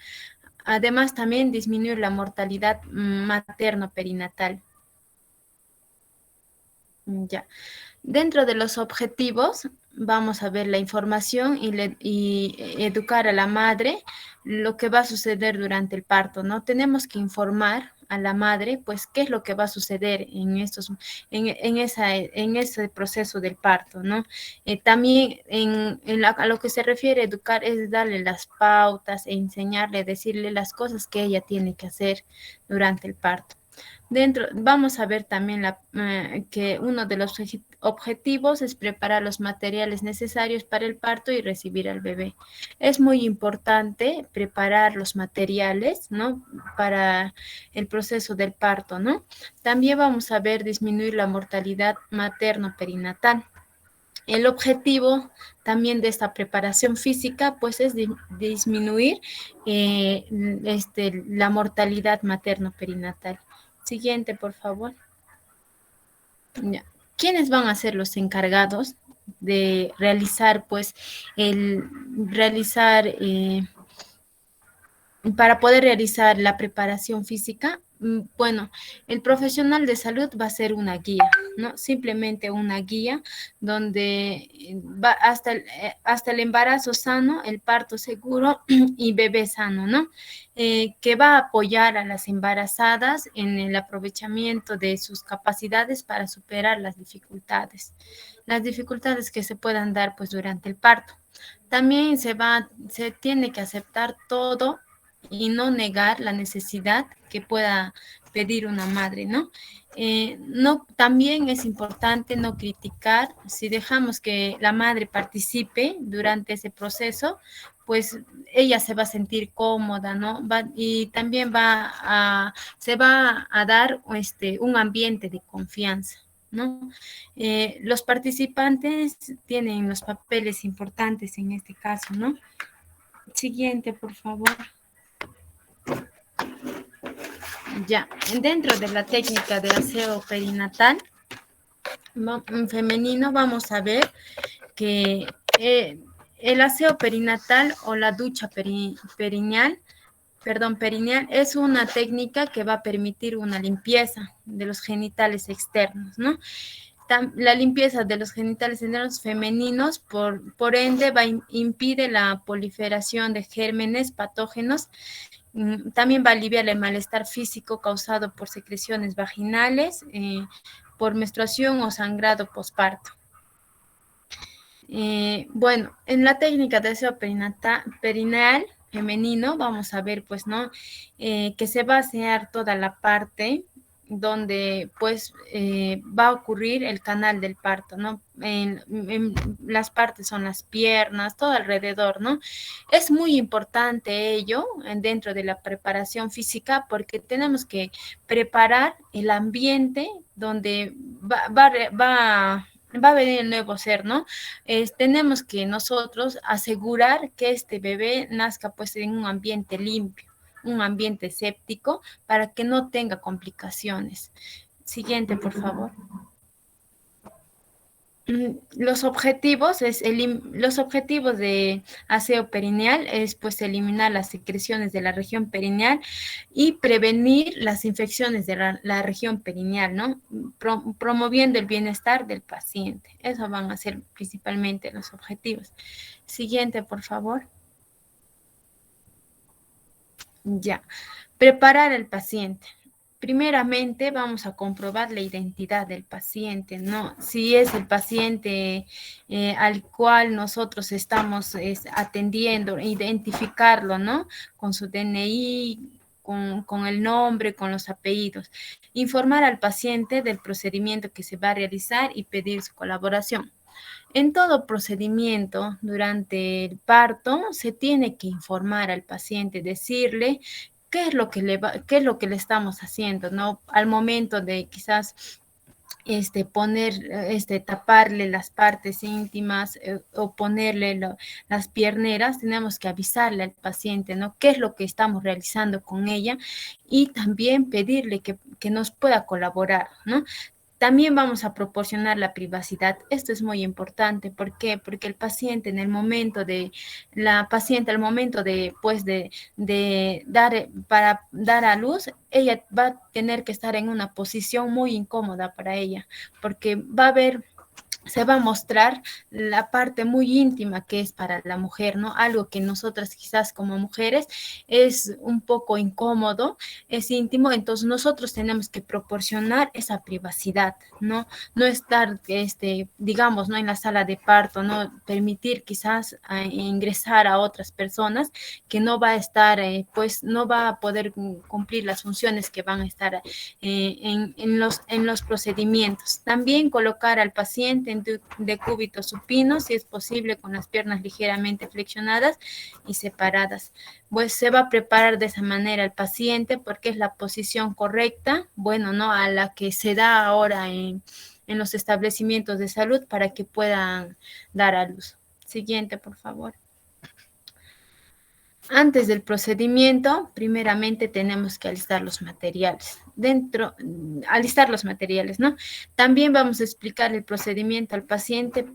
G: además también disminuir la mortalidad materno-perinatal. Ya. Dentro de los objetivos, vamos a ver la información y educar a la madre lo que va a suceder durante el parto, ¿no? Tenemos que informar a la madre, pues, qué es lo que va a suceder en ese proceso del parto, ¿no? También a lo que se refiere a educar es darle las pautas e enseñarle, decirle las cosas que ella tiene que hacer durante el parto. Vamos a ver también que uno de los objetivos es preparar los materiales necesarios para el parto y recibir al bebé. Es muy importante preparar los materiales, ¿no? Para el proceso del parto, ¿no? También vamos a ver disminuir la mortalidad materno-perinatal. El objetivo también de esta preparación física, pues, es disminuir la mortalidad materno-perinatal. Siguiente, por favor. Ya. ¿Quiénes van a ser los encargados de realizar, pues, para poder realizar la preparación física? Bueno, el profesional de salud va a ser una guía, ¿no? Simplemente una guía donde va hasta el embarazo sano, el parto seguro y bebé sano, ¿no? Que va a apoyar a las embarazadas en el aprovechamiento de sus capacidades para superar las dificultades que se puedan dar, pues, durante el parto. También se tiene que aceptar todo y no negar la necesidad que pueda pedir una madre, ¿no? También es importante no criticar. Si dejamos que la madre participe durante ese proceso, pues ella se va a sentir cómoda, ¿no? Y también se va a dar un ambiente de confianza, ¿no? Los participantes tienen los papeles importantes en este caso, ¿no? Siguiente, por favor. Ya, dentro de la técnica de aseo perinatal femenino, vamos a ver que el aseo perinatal o la ducha perineal es una técnica que va a permitir una limpieza de los genitales externos, ¿no? La limpieza de los genitales externos femeninos, por ende, impide la proliferación de gérmenes patógenos. También va a aliviar el malestar físico causado por secreciones vaginales, por menstruación o sangrado posparto. Bueno, en la técnica de aseo perineal femenino vamos a ver, pues, ¿no? Que se va a asear toda la parte donde, pues, va a ocurrir el canal del parto, ¿no? En las partes son las piernas, todo alrededor, ¿no? Es muy importante ello dentro de la preparación física, porque tenemos que preparar el ambiente donde va a venir el nuevo ser, ¿no? Tenemos que nosotros asegurar que este bebé nazca, pues, en un ambiente limpio, un ambiente séptico, para que no tenga complicaciones. Siguiente, por favor. Los objetivos de aseo perineal es, pues, eliminar las secreciones de la región perineal y prevenir las infecciones de la región perineal, ¿no? Promoviendo el bienestar del paciente. Eso van a ser principalmente los objetivos. Siguiente, por favor. Ya. Preparar al paciente. Primeramente vamos a comprobar la identidad del paciente, ¿no? Si es el paciente al cual nosotros estamos atendiendo, identificarlo, ¿no? Con su DNI, con el nombre, con los apellidos. Informar al paciente del procedimiento que se va a realizar y pedir su colaboración. En todo procedimiento, durante el parto, se tiene que informar al paciente, decirle qué es lo que qué es lo que le estamos haciendo, ¿no? Al momento de quizás taparle las partes íntimas o ponerle las pierneras, tenemos que avisarle al paciente, ¿no? Qué es lo que estamos realizando con ella y también pedirle que nos pueda colaborar, ¿no? También vamos a proporcionar la privacidad. Esto es muy importante. ¿Por qué? Porque el paciente la paciente al momento de, pues, para dar a luz, ella va a tener que estar en una posición muy incómoda para ella, porque se va a mostrar la parte muy íntima que es para la mujer, ¿no? Algo que nosotras quizás como mujeres es un poco incómodo, es íntimo, entonces nosotros tenemos que proporcionar esa privacidad, ¿no? No estar, digamos, ¿no? En la sala de parto, ¿no? Permitir quizás ingresar a otras personas que no va a estar, pues no va a poder cumplir las funciones que van a estar en los procedimientos. También colocar al paciente en decúbito supino, si es posible, con las piernas ligeramente flexionadas y separadas. Pues se va a preparar de esa manera el paciente porque es la posición correcta, bueno, ¿no? A la que se da ahora en los establecimientos de salud para que puedan dar a luz. Siguiente, por favor. Antes del procedimiento, primeramente tenemos que alistar los materiales. Alistar los materiales, ¿no? También vamos a explicar el procedimiento al paciente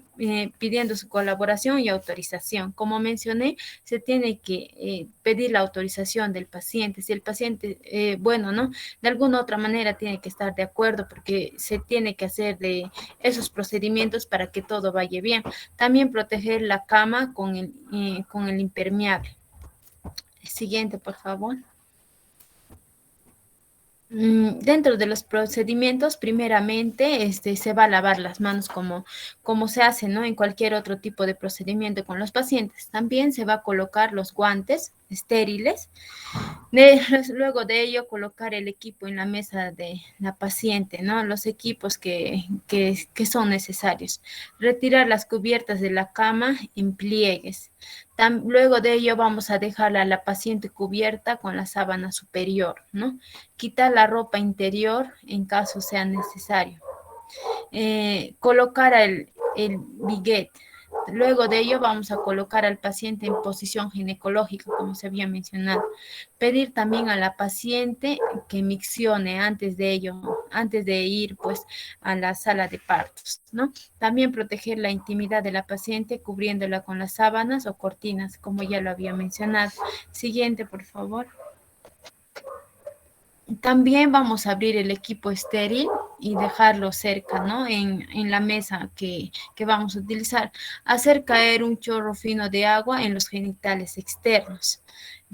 G: pidiendo su colaboración y autorización. Como mencioné, se tiene que pedir la autorización del paciente. Si el paciente, bueno, ¿no? De alguna otra manera tiene que estar de acuerdo porque se tiene que hacer de esos procedimientos para que todo vaya bien. También proteger la cama con el impermeable. Siguiente, por favor. Dentro de los procedimientos, primeramente, se va a lavar las manos como se hace, ¿no? En cualquier otro tipo de procedimiento con los pacientes. También se va a colocar los guantes estériles. Luego de ello, colocar el equipo en la mesa de la paciente, ¿no? Los equipos que son necesarios. Retirar las cubiertas de la cama en pliegues. Luego de ello, vamos a dejarla a la paciente cubierta con la sábana superior, ¿no? Quitar la ropa interior en caso sea necesario. Colocar el biguet. Luego de ello vamos a colocar al paciente en posición ginecológica, como se había mencionado. Pedir también a la paciente que miccione antes de ir pues a la sala de partos, ¿no? También proteger la intimidad de la paciente cubriéndola con las sábanas o cortinas, como ya lo había mencionado. Siguiente, por favor. También vamos a abrir el equipo estéril y dejarlo cerca, ¿no? En la mesa que vamos a utilizar. Hacer caer un chorro fino de agua en los genitales externos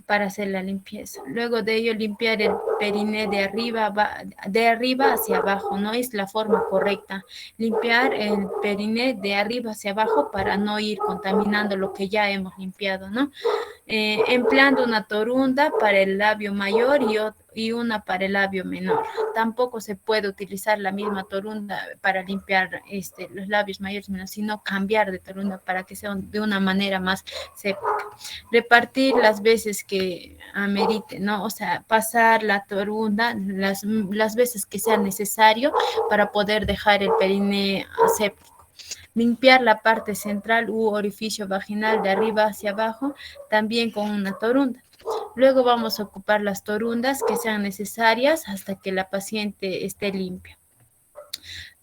G: para hacer la limpieza. Luego de ello, limpiar el periné de arriba hacia abajo, ¿no? Es la forma correcta. Limpiar el periné de arriba hacia abajo para no ir contaminando lo que ya hemos limpiado, ¿no? Empleando una torunda para el labio mayor y una para el labio menor. Tampoco se puede utilizar la misma torunda para limpiar los labios mayores y menores, sino cambiar de torunda para que sea de una manera más séptica. Repartir las veces que amerite, ¿no? O sea, pasar la torunda las veces que sea necesario para poder dejar el periné séptico. Limpiar la parte central u orificio vaginal de arriba hacia abajo, también con una torunda. Luego vamos a ocupar las torundas que sean necesarias hasta que la paciente esté limpia.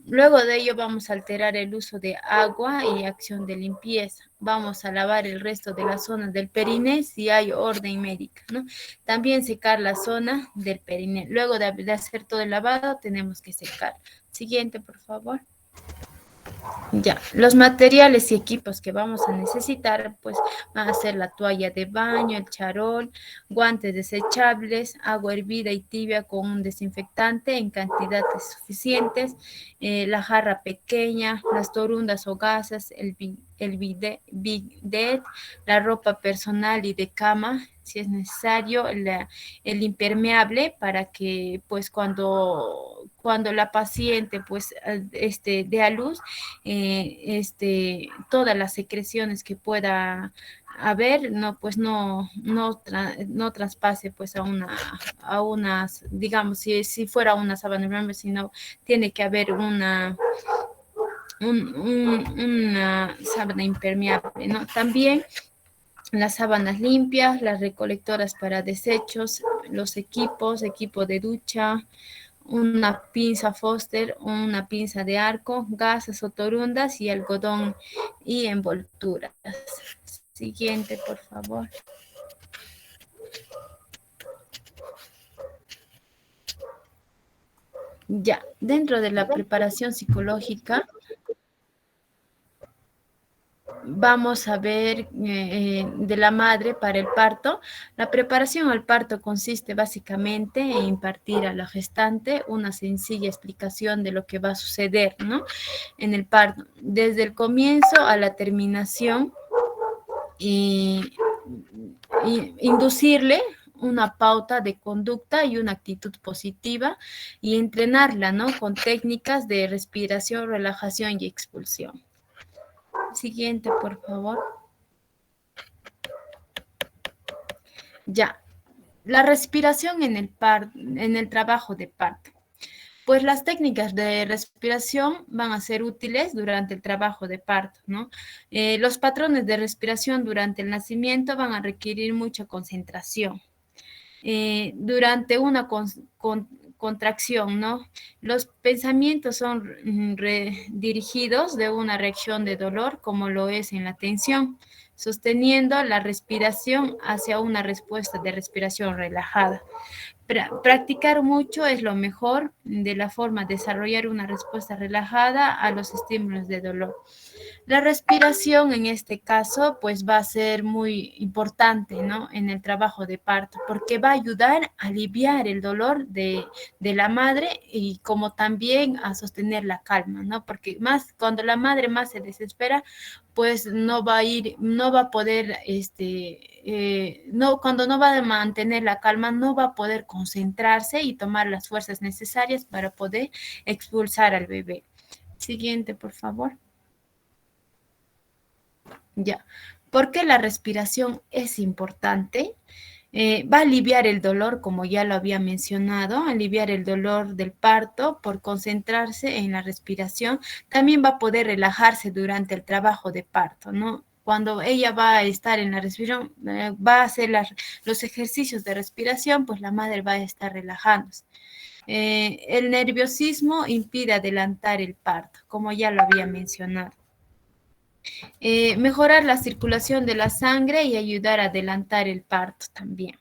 G: Luego de ello vamos a alterar el uso de agua y acción de limpieza. Vamos a lavar el resto de las zonas del periné si hay orden médica, ¿no? También secar la zona del periné. Luego de hacer todo el lavado tenemos que secar. Siguiente, por favor. Ya, los materiales y equipos que vamos a necesitar, pues van a ser la toalla de baño, el charol, guantes desechables, agua hervida y tibia con un desinfectante en cantidades suficientes, la jarra pequeña, las torundas o gasas, el bidet, la ropa personal y de cama, si es necesario, el impermeable para que pues cuando la paciente pues dé a luz, todas las secreciones que pueda haber, no, pues no traspase pues a unas, digamos, si fuera una sábana impermeable, sino tiene que haber una sábana impermeable, ¿no? También las sábanas limpias, las recolectoras para desechos, los equipo de ducha, una pinza Foster, una pinza de arco, gasas o torundas y algodón y envolturas. Siguiente, por favor. Ya, dentro de la preparación psicológica, vamos a ver de la madre para el parto. La preparación al parto consiste básicamente en impartir a la gestante una sencilla explicación de lo que va a suceder, ¿no? En el parto, desde el comienzo a la terminación, y inducirle una pauta de conducta y una actitud positiva y entrenarla, ¿no? Con técnicas de respiración, relajación y expulsión. Siguiente, por favor. Ya, la respiración en el trabajo de parto. Pues las técnicas de respiración van a ser útiles durante el trabajo de parto, ¿no? Los patrones de respiración durante el nacimiento van a requerir mucha concentración. Durante una contracción, ¿no? Los pensamientos son dirigidos de una reacción de dolor, como lo es en la tensión, sosteniendo la respiración hacia una respuesta de respiración relajada. Practicar mucho es lo mejor de la forma de desarrollar una respuesta relajada a los estímulos de dolor. La respiración en este caso pues va a ser muy importante, ¿no? En el trabajo de parto, porque va a ayudar a aliviar el dolor de la madre y como también a sostener la calma, ¿no? Porque cuando la madre más se desespera, pues no va a poder, cuando no va a mantener la calma, no va a poder concentrarse y tomar las fuerzas necesarias para poder expulsar al bebé. Siguiente, por favor. Ya, ¿por qué la respiración es importante? Va a aliviar el dolor, como ya lo había mencionado, aliviar el dolor del parto por concentrarse en la respiración. También va a poder relajarse durante el trabajo de parto, ¿no? Cuando ella va a estar en la respiración, va a hacer los ejercicios de respiración, pues la madre va a estar relajándose. El nerviosismo impide adelantar el parto, como ya lo había mencionado. Mejorar la circulación de la sangre y ayudar a adelantar el parto también.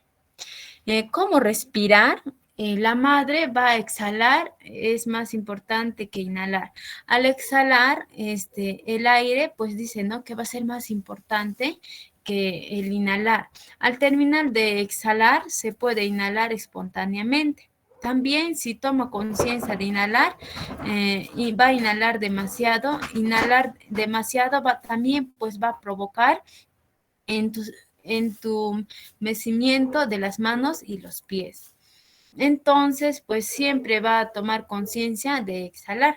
G: ¿Cómo respirar? La madre va a exhalar, es más importante que inhalar. Al exhalar, el aire, pues dice, ¿no? Que va a ser más importante que el inhalar. Al terminar de exhalar, se puede inhalar espontáneamente. También si toma conciencia de inhalar y va a inhalar demasiado también pues va a provocar entumecimiento de las manos y los pies. Entonces, pues siempre va a tomar conciencia de exhalar.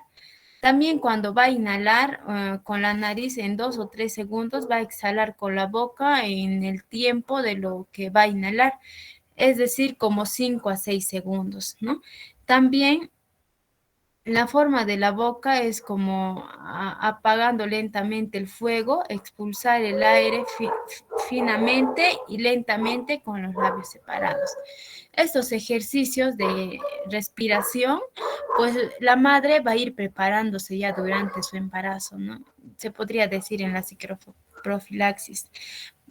G: También cuando va a inhalar con la nariz en 2 o 3 segundos, va a exhalar con la boca en el tiempo de lo que va a inhalar, es decir, como 5 a 6 segundos, ¿no? También la forma de la boca es como apagando lentamente el fuego, expulsar el aire finamente y lentamente con los labios separados. Estos ejercicios de respiración, pues la madre va a ir preparándose ya durante su embarazo, ¿no? Se podría decir en la psicoprofilaxis.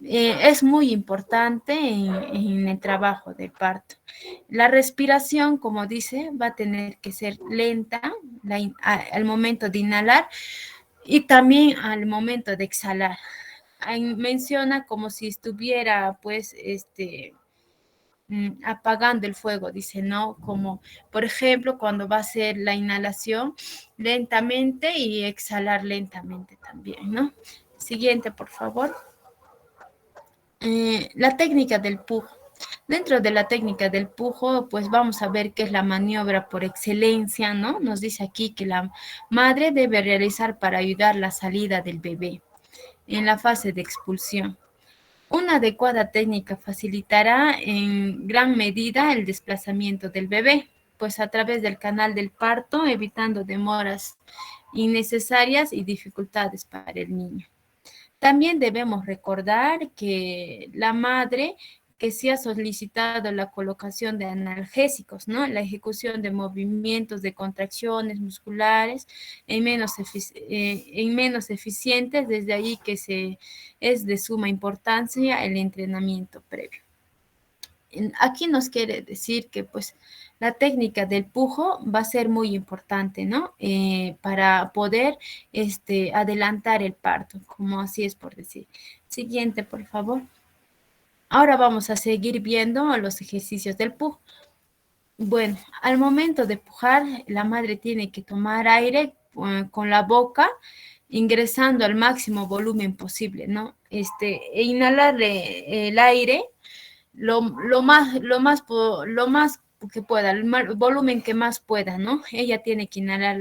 G: Es muy importante en el trabajo del parto. La respiración, como dice, va a tener que ser lenta al momento de inhalar y también al momento de exhalar. Ahí menciona como si estuviera, pues, apagando el fuego, dice, ¿no? Como, por ejemplo, cuando va a hacer la inhalación lentamente y exhalar lentamente también, ¿no? Siguiente, por favor. La técnica del pujo. Dentro de la técnica del pujo, pues vamos a ver qué es la maniobra por excelencia, ¿no? Nos dice aquí que la madre debe realizar para ayudar la salida del bebé en la fase de expulsión. Una adecuada técnica facilitará en gran medida el desplazamiento del bebé, pues a través del canal del parto, evitando demoras innecesarias y dificultades para el niño. También debemos recordar que la madre que sí ha solicitado la colocación de analgésicos, ¿no? La ejecución de movimientos de contracciones musculares en menos eficientes, desde ahí que es de suma importancia el entrenamiento previo. Aquí nos quiere decir que pues la técnica del pujo va a ser muy importante, ¿no? Para poder adelantar el parto, como así es por decir. Siguiente, por favor. Ahora vamos a seguir viendo los ejercicios del pujo. Bueno, al momento de pujar, la madre tiene que tomar aire con la boca, ingresando al máximo volumen posible, ¿no? E inhalar el aire lo más que pueda, el volumen que más pueda, ¿no? Ella tiene que inhalar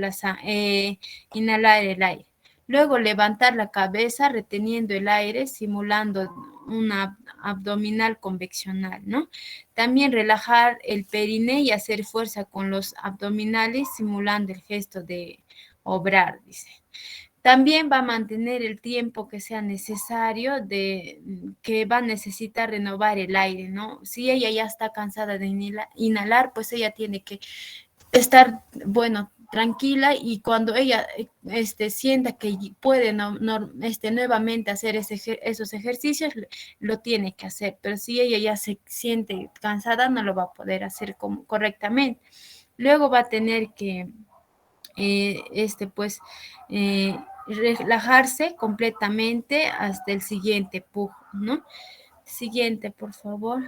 G: el aire. Luego levantar la cabeza reteniendo el aire, simulando una abdominal conveccional, ¿no? También relajar el periné y hacer fuerza con los abdominales, simulando el gesto de obrar, dice. También va a mantener el tiempo que sea necesario que va a necesitar renovar el aire, ¿no? Si ella ya está cansada de inhalar, pues ella tiene que estar, bueno, tranquila, y cuando ella sienta que puede nuevamente hacer esos ejercicios, lo tiene que hacer. Pero si ella ya se siente cansada, no lo va a poder hacer correctamente. Luego va a tener que relajarse completamente hasta el siguiente pujo, ¿no? Siguiente, por favor.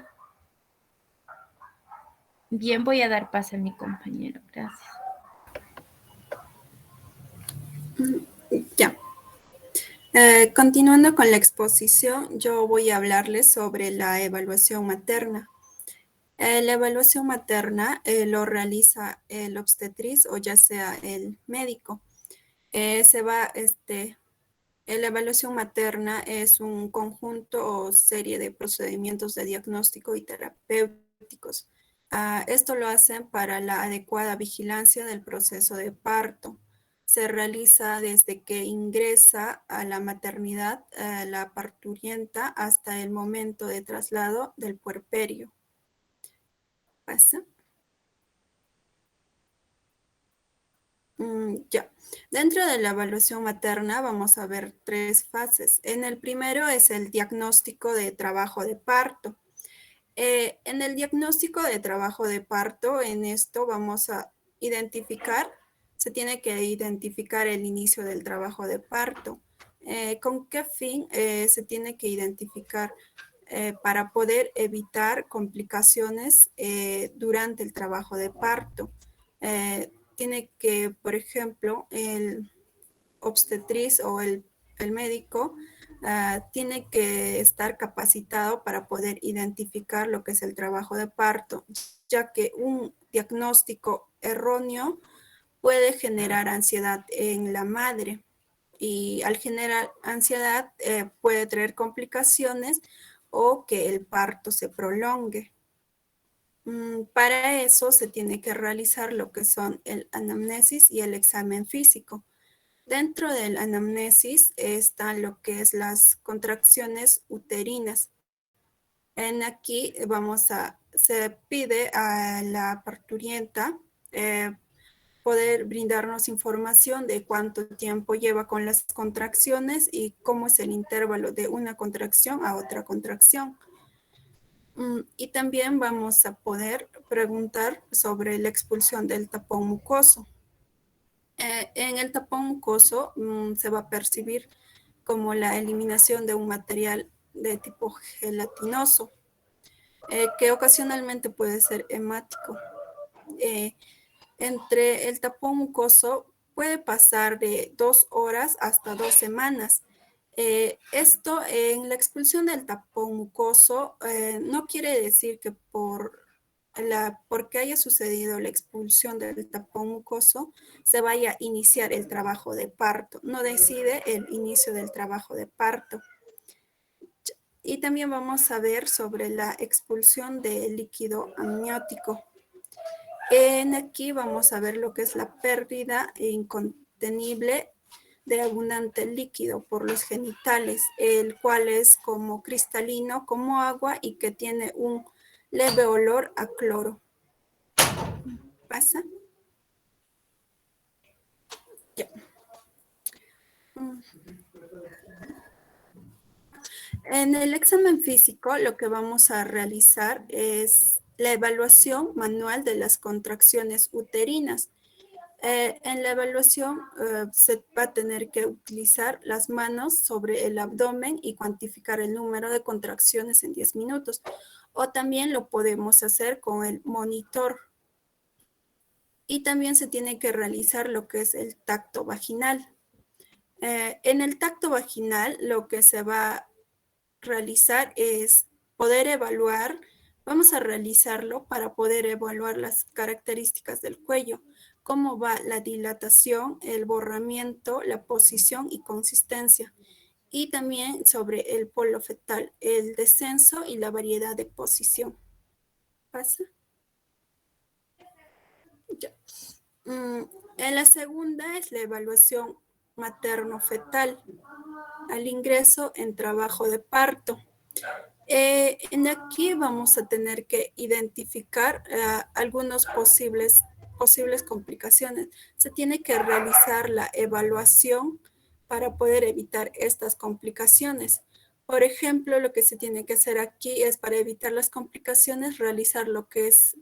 G: Bien, voy a dar paso a mi compañero. Gracias.
H: Ya. Continuando con la exposición, yo voy a hablarles sobre la evaluación materna. La evaluación materna lo realiza el obstetriz o ya sea el médico. La evaluación materna es un conjunto o serie de procedimientos de diagnóstico y terapéuticos. Esto lo hacen para la adecuada vigilancia del proceso de parto. Se realiza desde que ingresa a la maternidad la parturienta hasta el momento de traslado del puerperio. ¿Pasa? Ya. Dentro de la evaluación materna vamos a ver 3 fases. En el primero es el diagnóstico de trabajo de parto. En el diagnóstico de trabajo de parto, en esto vamos a se tiene que identificar el inicio del trabajo de parto. ¿Con qué fin se tiene que identificar? Para poder evitar complicaciones durante el trabajo de parto. Tiene que, por ejemplo, el obstetriz o el médico tiene que estar capacitado para poder identificar lo que es el trabajo de parto, ya que un diagnóstico erróneo puede generar ansiedad en la madre, y al generar ansiedad puede traer complicaciones o que el parto se prolongue. Para eso se tiene que realizar lo que son el anamnesis y el examen físico. Dentro del anamnesis están lo que es las contracciones uterinas. Aquí se pide a la parturienta poder brindarnos información de cuánto tiempo lleva con las contracciones y cómo es el intervalo de una contracción a otra contracción. Y también vamos a poder preguntar sobre la expulsión del tapón mucoso. En el tapón mucoso se va a percibir como la eliminación de un material de tipo gelatinoso, que ocasionalmente puede ser hemático. Entre el tapón mucoso puede pasar de 2 horas hasta 2 semanas. Esto en la expulsión del tapón mucoso no quiere decir que porque haya sucedido la expulsión del tapón mucoso se vaya a iniciar el trabajo de parto. No decide el inicio del trabajo de parto. Y también vamos a ver sobre la expulsión del líquido amniótico. Aquí vamos a ver lo que es la pérdida incontenible de abundante líquido por los genitales, el cual es como cristalino, como agua y que tiene un leve olor a cloro. ¿Pasa? Ya. En el examen físico lo que vamos a realizar es la evaluación manual de las contracciones uterinas. En la evaluación se va a tener que utilizar las manos sobre el abdomen y cuantificar el número de contracciones en 10 minutos. O también lo podemos hacer con el monitor. Y también se tiene que realizar lo que es el tacto vaginal. En el tacto vaginal lo que se va a realizar es poder evaluar, vamos a realizarlo para poder evaluar las características del cuello, cómo va la dilatación, el borramiento, la posición y consistencia. Y también sobre el polo fetal, el descenso y la variedad de posición. ¿Pasa? Ya. En la segunda es la evaluación materno-fetal al ingreso en trabajo de parto. En aquí vamos a tener que identificar algunas posibles complicaciones. Se tiene que realizar la evaluación para poder evitar estas complicaciones. Por ejemplo, lo que se tiene que hacer aquí es para evitar las complicaciones, realizar lo que es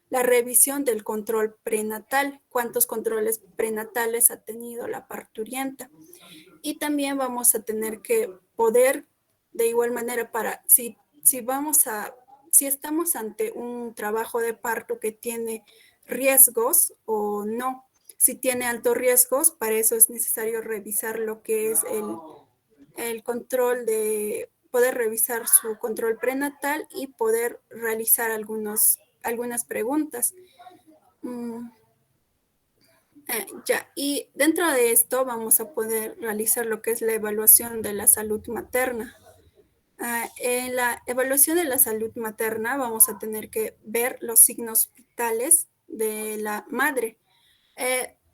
H: la revisión del control prenatal, cuántos controles prenatales ha tenido la parturienta. Y también vamos a tener que poder, de igual manera, si estamos ante un trabajo de parto que tiene riesgos o no. Si tiene altos riesgos, para eso es necesario revisar lo que es el control poder revisar su control prenatal y poder realizar algunas preguntas. Y dentro de esto vamos a poder realizar lo que es la evaluación de la salud materna. En la evaluación de la salud materna vamos a tener que ver los signos vitales de la madre.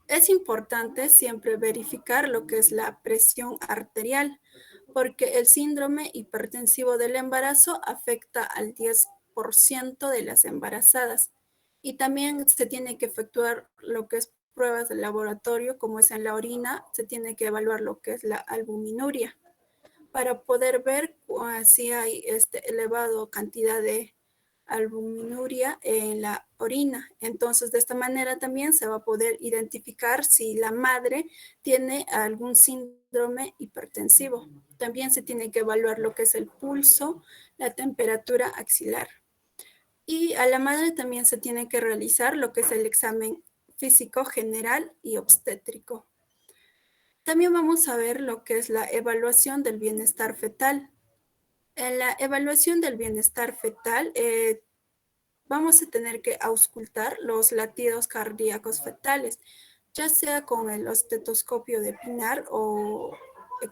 H: Es importante siempre verificar lo que es la presión arterial, porque el síndrome hipertensivo del embarazo afecta al 10% de las embarazadas. Y también se tiene que efectuar lo que es pruebas de laboratorio, como es en la orina, se tiene que evaluar lo que es la albuminuria para poder ver si hay elevado cantidad de albuminuria en la orina. Entonces, de esta manera también se va a poder identificar si la madre tiene algún síndrome hipertensivo. También se tiene que evaluar lo que es el pulso, la temperatura axilar. Y a la madre también se tiene que realizar lo que es el examen físico general y obstétrico. También vamos a ver lo que es la evaluación del bienestar fetal. En la evaluación del bienestar fetal, vamos a tener que auscultar los latidos cardíacos fetales, ya sea con el estetoscopio de Pinar o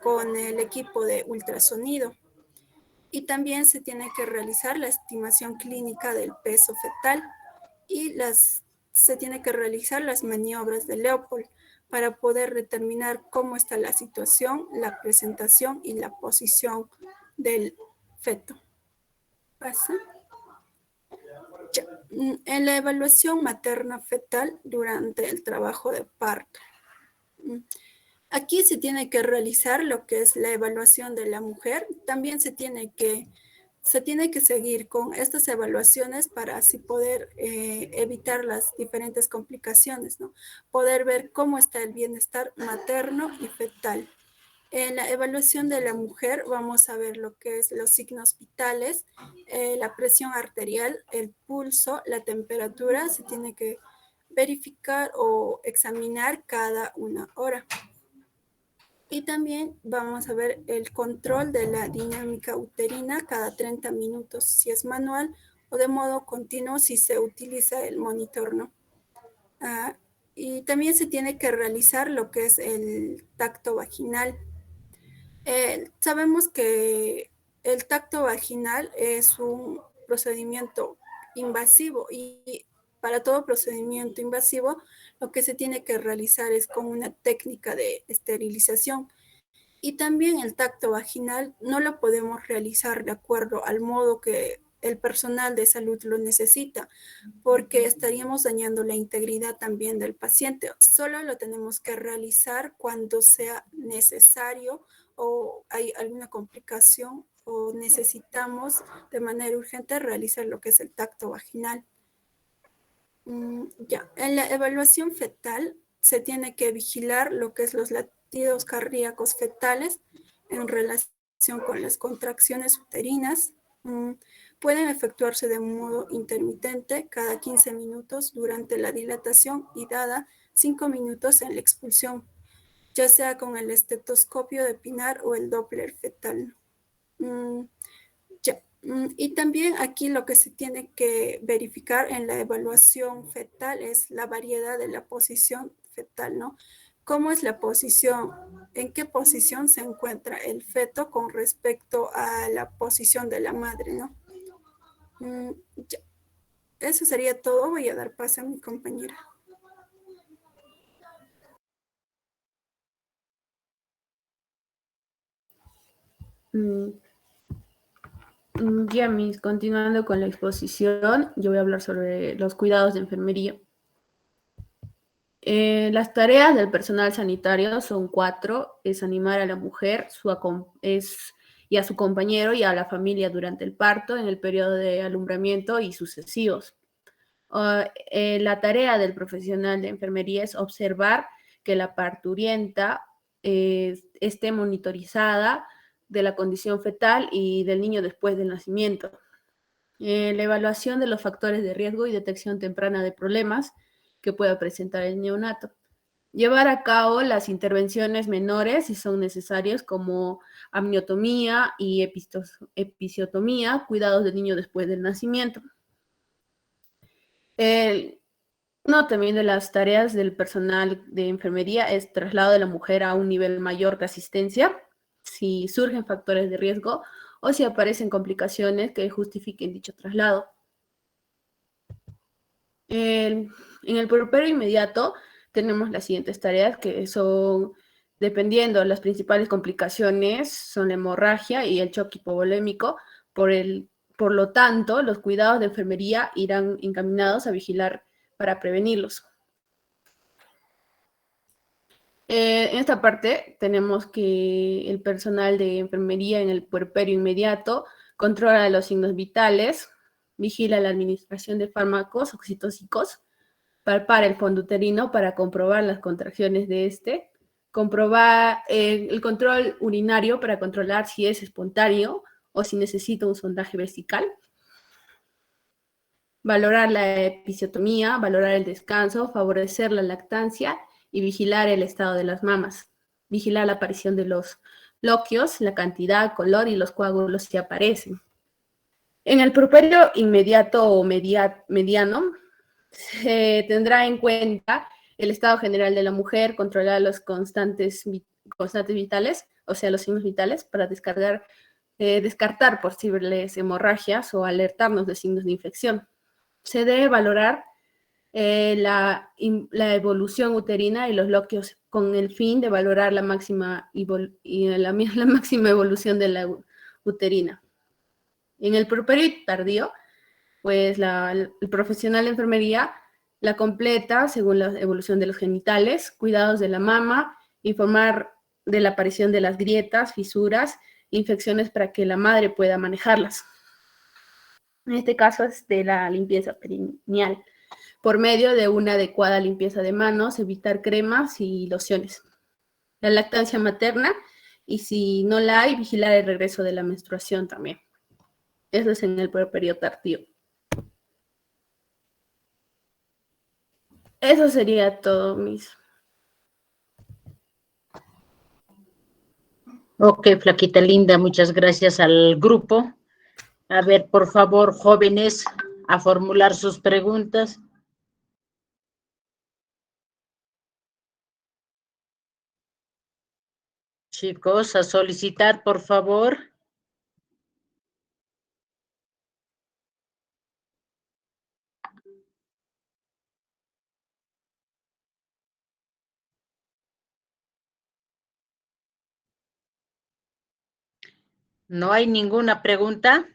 H: con el equipo de ultrasonido. Y también se tiene que realizar la estimación clínica del peso fetal y se tiene que realizar las maniobras de Leopold para poder determinar cómo está la situación, la presentación y la posición del feto. ¿Pasa? Ya. En la evaluación materna fetal durante el trabajo de parto. Aquí se tiene que realizar lo que es la evaluación de la mujer. También se tiene que seguir con estas evaluaciones para así poder evitar las diferentes complicaciones, ¿no? Poder ver cómo está el bienestar materno y fetal. En la evaluación de la mujer vamos a ver lo que es los signos vitales, la presión arterial, el pulso, la temperatura, se tiene que verificar o examinar cada una hora. Y también vamos a ver el control de la dinámica uterina cada 30 minutos, si es manual o de modo continuo si se utiliza el monitor, ¿no? Y también se tiene que realizar lo que es el tacto vaginal. Sabemos que el tacto vaginal es un procedimiento invasivo y para todo procedimiento invasivo lo que se tiene que realizar es con una técnica de esterilización. Y también el tacto vaginal no lo podemos realizar de acuerdo al modo que el personal de salud lo necesita, porque estaríamos dañando la integridad también del paciente. Solo lo tenemos que realizar cuando sea necesario o hay alguna complicación o necesitamos de manera urgente realizar lo que es el tacto vaginal. Ya, en la evaluación fetal se tiene que vigilar lo que es los latidos cardíacos fetales en relación con las contracciones uterinas. Pueden efectuarse de modo intermitente cada 15 minutos durante la dilatación y dada 5 minutos en la expulsión, ya sea con el estetoscopio de Pinar o el Doppler fetal. Ya. Y también aquí lo que se tiene que verificar en la evaluación fetal es la variedad de la posición fetal, ¿no? ¿Cómo es la posición? ¿En qué posición se encuentra el feto con respecto a la posición de la madre, ¿no? Ya. Eso sería todo. Voy a dar paso a mi compañera.
G: Ya, continuando con la exposición, yo voy a hablar sobre los cuidados de enfermería. Las tareas del personal sanitario son 4, es animar a la mujer y a su compañero y a la familia durante el parto, en el periodo de alumbramiento y sucesivos. La tarea del profesional de enfermería es observar que la parturienta esté monitorizada de la condición fetal y del niño después del nacimiento. La evaluación de los factores de riesgo y detección temprana de problemas que pueda presentar el neonato. Llevar a cabo las intervenciones menores si son necesarias, como amniotomía y episiotomía, cuidados del niño después del nacimiento. También de las tareas del personal de enfermería es traslado de la mujer a un nivel mayor de asistencia, si surgen factores de riesgo o si aparecen complicaciones que justifiquen dicho traslado. En el puerperio inmediato tenemos las siguientes tareas que son, dependiendo, las principales complicaciones son la hemorragia y el choque hipovolémico. Por lo tanto, los cuidados de enfermería irán encaminados a vigilar para prevenirlos. En esta parte tenemos que el personal de enfermería en el puerperio inmediato controla los signos vitales, vigila la administración de fármacos oxitóxicos, palpar el fondo uterino para comprobar las contracciones de este, comprobar el control urinario para controlar si es espontáneo o si necesita un sondaje vesical, valorar la episiotomía, valorar el descanso, favorecer la lactancia y vigilar el estado de las mamas, vigilar la aparición de los loquios, la cantidad, color y los coágulos si aparecen. En el puerperio inmediato o mediano, se tendrá en cuenta el estado general de la mujer, controlar los constantes vitales, o sea, los signos vitales, para descartar posibles hemorragias o alertarnos de signos de infección. Se debe valorar la evolución uterina y los loquios con el fin de valorar la máxima evolución de la uterina. En el puerperio tardío, pues el profesional de enfermería la completa según la evolución de los genitales, cuidados de la mama, informar de la aparición de las grietas, fisuras, infecciones para que la madre pueda manejarlas. En este caso es de la limpieza perineal, por medio de una adecuada limpieza de manos, evitar cremas y lociones. La lactancia materna, y si no la hay, vigilar el regreso de la menstruación también. Eso es en el puerperio tardío. Eso sería todo, Miss.
D: Ok, flaquita linda, muchas gracias al grupo. A ver, por favor, jóvenes, a formular sus preguntas. Chicos, a solicitar, por favor. ¿No hay ninguna pregunta?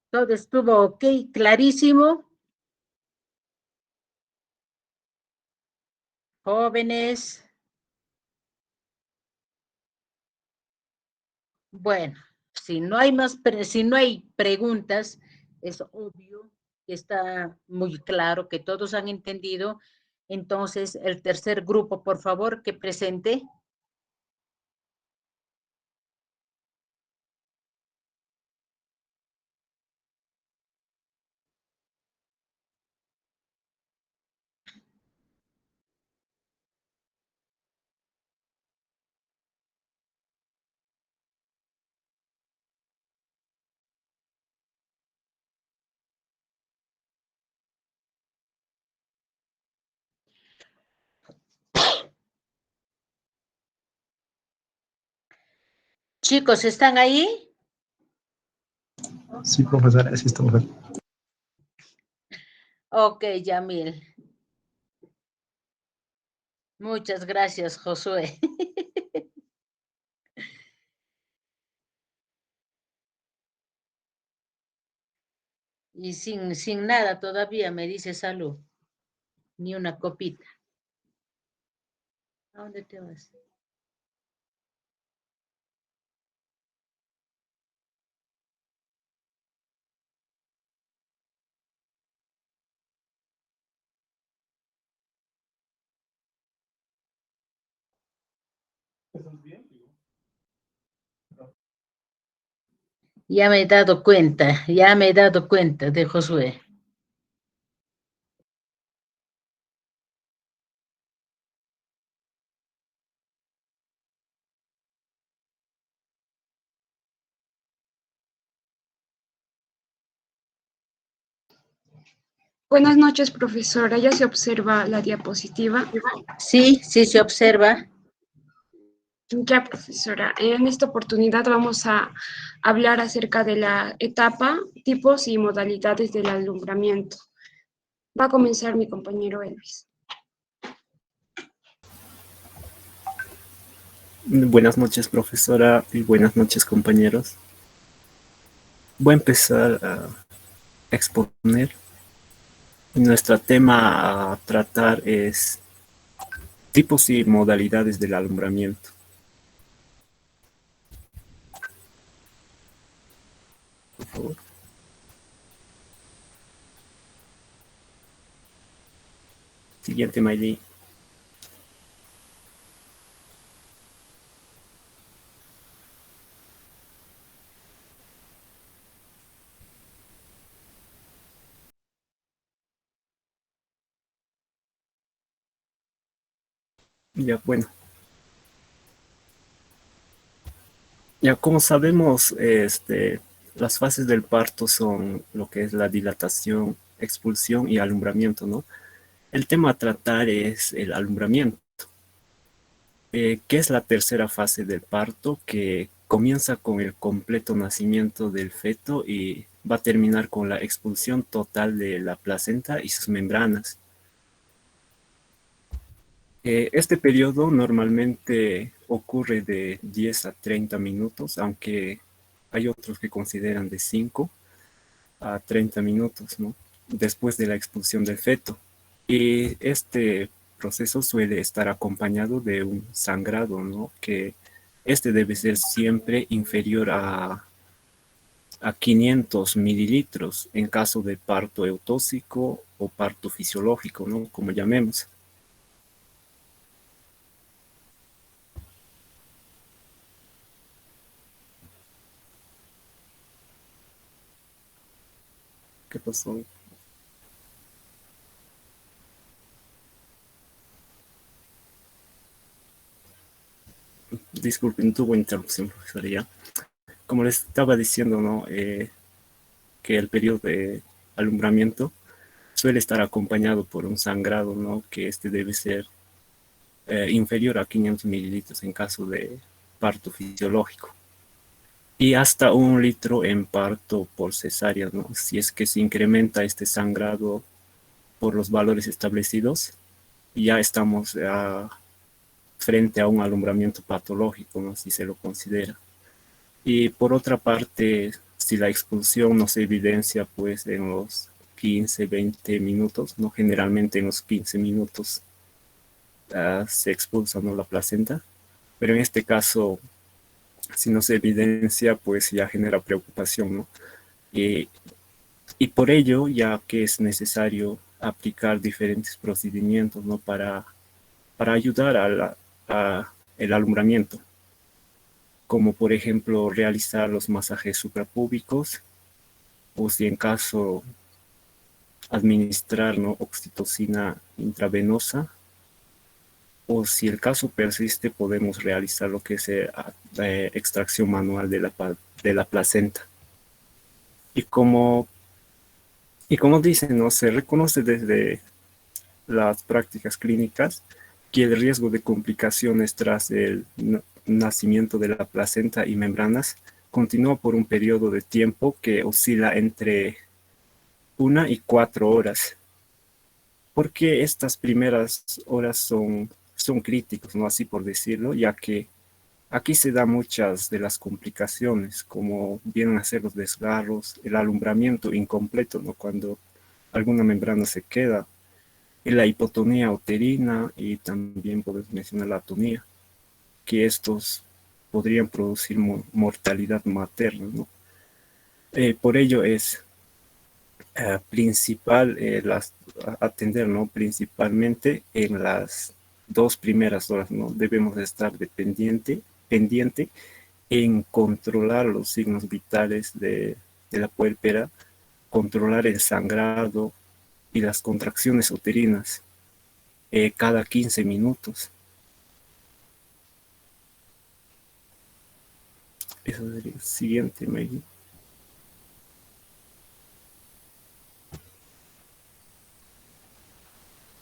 D: Todo estuvo ok, clarísimo. Jóvenes. Bueno, si no hay preguntas, es obvio que está muy claro que todos han entendido. Entonces, el tercer grupo, por favor, que presente. Chicos, ¿están ahí?
E: Sí, profesora, sí estamos aquí.
D: Ok, Yamil. Muchas gracias, Josué. Y sin nada todavía me dice salud, ni una copita. ¿A dónde te vas? Ya me he dado cuenta de Josué.
I: Buenas noches, profesora. Ya se observa la diapositiva.
D: Sí, sí se observa.
I: Ya, profesora. En esta oportunidad vamos a hablar acerca de la etapa, tipos y modalidades del alumbramiento. Va a comenzar mi compañero Elvis.
J: Buenas noches, profesora, y buenas noches, compañeros. Voy a empezar a exponer. Nuestro tema a tratar es tipos y modalidades del alumbramiento. Por favor. Siguiente, Miley. Ya, bueno. Ya, como sabemos, las fases del parto son lo que es la dilatación, expulsión y alumbramiento, ¿no? El tema a tratar es el alumbramiento, que es la tercera fase del parto, que comienza con el completo nacimiento del feto y va a terminar con la expulsión total de la placenta y sus membranas. Este periodo normalmente ocurre de 10 a 30 minutos, aunque hay otros que consideran de 5 a 30 minutos, ¿no? Después de la expulsión del feto. Y este proceso suele estar acompañado de un sangrado, ¿no? Que este debe ser siempre inferior a 500 mililitros en caso de parto eutóxico o parto fisiológico, ¿no? Como llamemos. ¿Qué pasó? disculpen, tuvo interrupción, profesora, ya. Como les estaba diciendo, ¿no? Que el periodo de alumbramiento suele estar acompañado por un sangrado, ¿no? Que este debe ser inferior a 500 mililitros en caso de parto fisiológico. Y hasta 1 litro en parto por cesárea, ¿no? Si es que se incrementa este sangrado por los valores establecidos, ya estamos frente a un alumbramiento patológico, ¿no? Si se lo considera. Y por otra parte, si la expulsión no se evidencia pues en los 15, 20 minutos, ¿no? Generalmente en los 15 minutos se expulsa, ¿no? La placenta, pero en este caso, si no se evidencia, pues ya genera preocupación, ¿no? Y por ello, ya que es necesario aplicar diferentes procedimientos, ¿no? Para ayudar a el alumbramiento, como por ejemplo realizar los masajes suprapúbicos, o si en caso administrar, ¿no? Oxitocina intravenosa, o si el caso persiste podemos realizar lo que es extracción manual de la placenta. Y como dicen, ¿no? Se reconoce desde las prácticas clínicas que el riesgo de complicaciones tras el nacimiento de la placenta y membranas continúa por un periodo de tiempo que oscila entre 1 y 4 horas. Porque estas primeras horas son críticos, ¿no? Así por decirlo, ya que aquí se dan muchas de las complicaciones, como vienen a ser los desgarros, el alumbramiento incompleto, ¿no? Cuando alguna membrana se queda, y la hipotonía uterina, y también podemos mencionar la atonía, que estos podrían producir mortalidad materna, ¿no? Por ello es principal atender, ¿no? Principalmente en las 2 primeras horas, ¿no? Debemos estar pendiente en controlar los signos vitales de la puérpera, controlar el sangrado y las contracciones uterinas cada 15 minutos. Eso sería el siguiente, Maggie.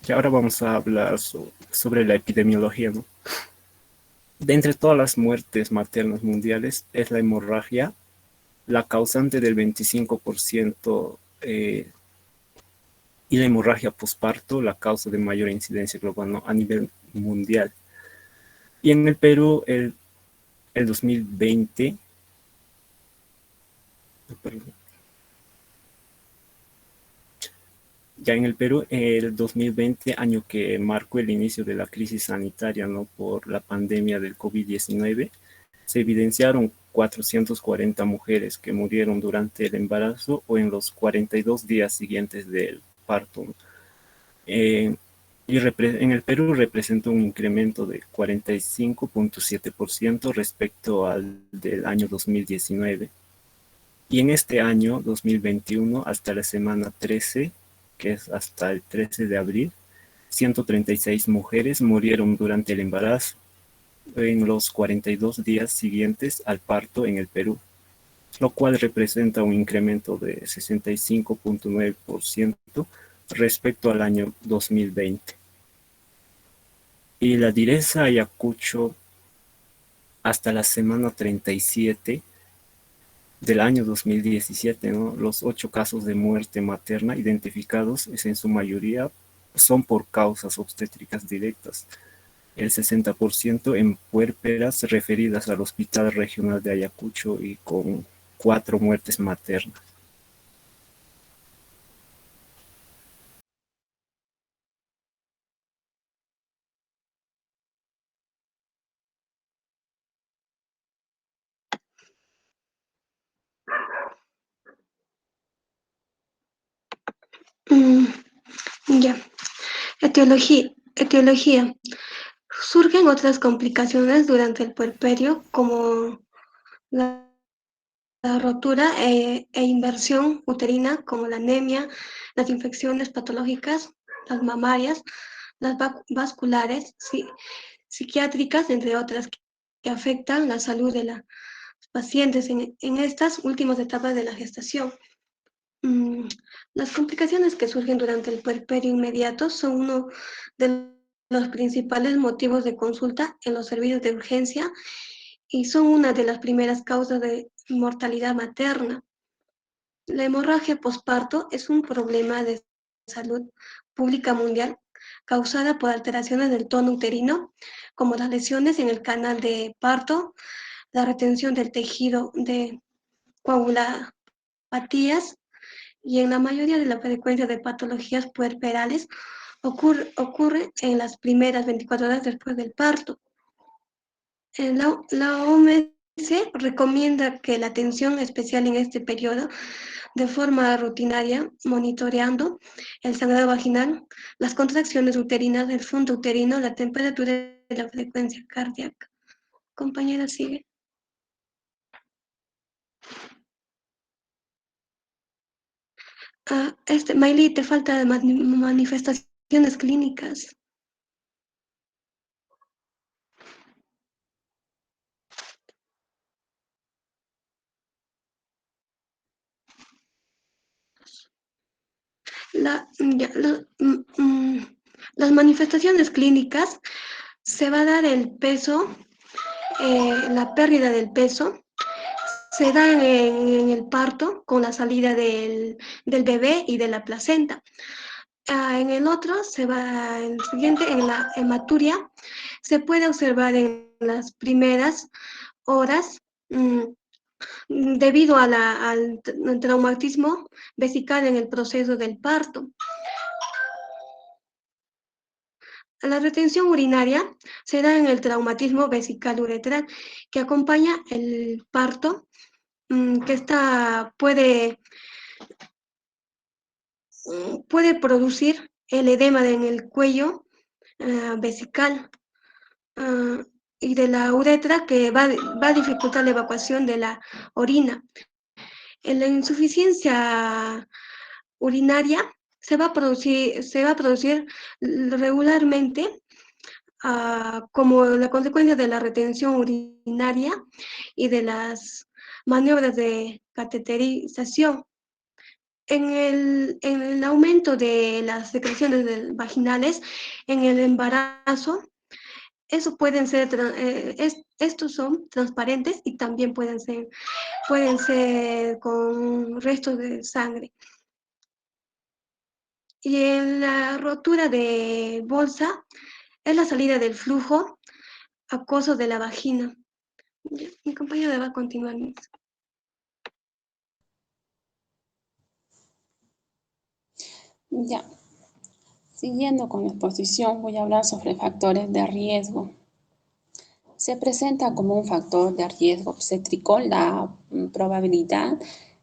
J: Y ahora vamos a hablar sobre la epidemiología, ¿no? De entre todas las muertes maternas mundiales, es la hemorragia la causante del 25% y la hemorragia posparto la causa de mayor incidencia global, ¿no? A nivel mundial. Y en el Perú, el 2020, ya en el Perú, el 2020, año que marcó el inicio de la crisis sanitaria, ¿no? Por la pandemia del COVID-19, se evidenciaron 440 mujeres que murieron durante el embarazo o en los 42 días siguientes del parto. Y en el Perú representó un incremento de 45.7% respecto al del año 2019. Y en este año 2021, hasta la semana 13, que es hasta el 13 de abril, 136 mujeres murieron durante el embarazo en los 42 días siguientes al parto en el Perú, lo cual representa un incremento de 65.9% respecto al año 2020. Y la Direza Ayacucho, hasta la semana 37 del año 2017, ¿no? Los 8 casos de muerte materna identificados en su mayoría son por causas obstétricas directas, el 60% en puérperas referidas al Hospital Regional de Ayacucho y con 4 muertes maternas.
I: Ya. Etiología. Surgen otras complicaciones durante el puerperio, como la rotura e inversión uterina, como la anemia, las infecciones patológicas, las mamarias, las vasculares, psiquiátricas, entre otras,
K: que afectan la salud de los pacientes en estas últimas etapas de la gestación. Las complicaciones que surgen durante el puerperio inmediato son uno de los principales motivos de consulta en los servicios de urgencia y son una de las primeras causas de mortalidad materna. La hemorragia posparto es un problema de salud pública mundial causada por alteraciones del tono uterino, como las lesiones en el canal de parto, la retención del tejido de coagulapatías, y en la mayoría de la frecuencia de patologías puerperales ocurre en las primeras 24 horas después del parto. La OMS recomienda que la atención especial en este periodo, de forma rutinaria, monitoreando el sangrado vaginal, las contracciones uterinas, el fondo uterino, la temperatura y la frecuencia cardíaca. Compañera, sigue. Mayli, te falta de manifestaciones clínicas. Las manifestaciones clínicas se va a dar el peso, la pérdida del peso, se da en el parto con la salida del bebé y de la placenta. En el otro, en el siguiente, en la hematuria, se puede observar en las primeras horas debido a al traumatismo vesical en el proceso del parto. La retención urinaria se da en el traumatismo vesical uretral que acompaña el parto, que puede producir el edema en el cuello vesical y de la uretra, que va a dificultar la evacuación de la orina. En la insuficiencia urinaria se va a producir regularmente como la consecuencia de la retención urinaria y de las maniobras de cateterización. En el aumento de las secreciones vaginales en el embarazo, eso pueden ser, estos son transparentes y también pueden ser con restos de sangre. Y en la rotura de bolsa es la salida del flujo acuoso de la vagina. Mi compañera va a continuar.
L: Ya, siguiendo con la exposición, voy a hablar sobre factores de riesgo. Se presenta como un factor de riesgo obstétrico la probabilidad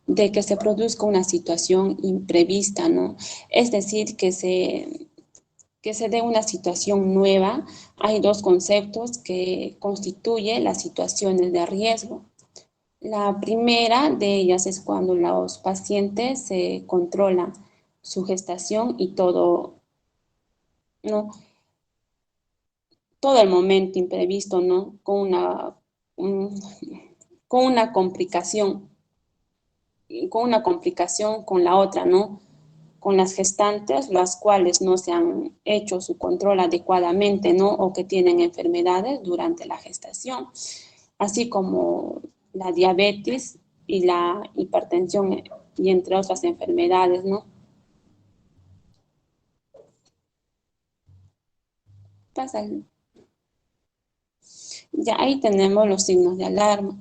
L: de que se produzca una situación imprevista, ¿no? Es decir, que se dé una situación nueva. Hay dos conceptos que constituyen las situaciones de riesgo. La primera de ellas es cuando los pacientes se controlan su gestación y todo, ¿no? Todo el momento imprevisto, ¿no? Con una complicación con la otra, ¿no? Con las gestantes, las cuales no se han hecho su control adecuadamente, ¿no? O que tienen enfermedades durante la gestación, así como la diabetes y la hipertensión y entre otras enfermedades, ¿no? Ya ahí tenemos los signos de alarma,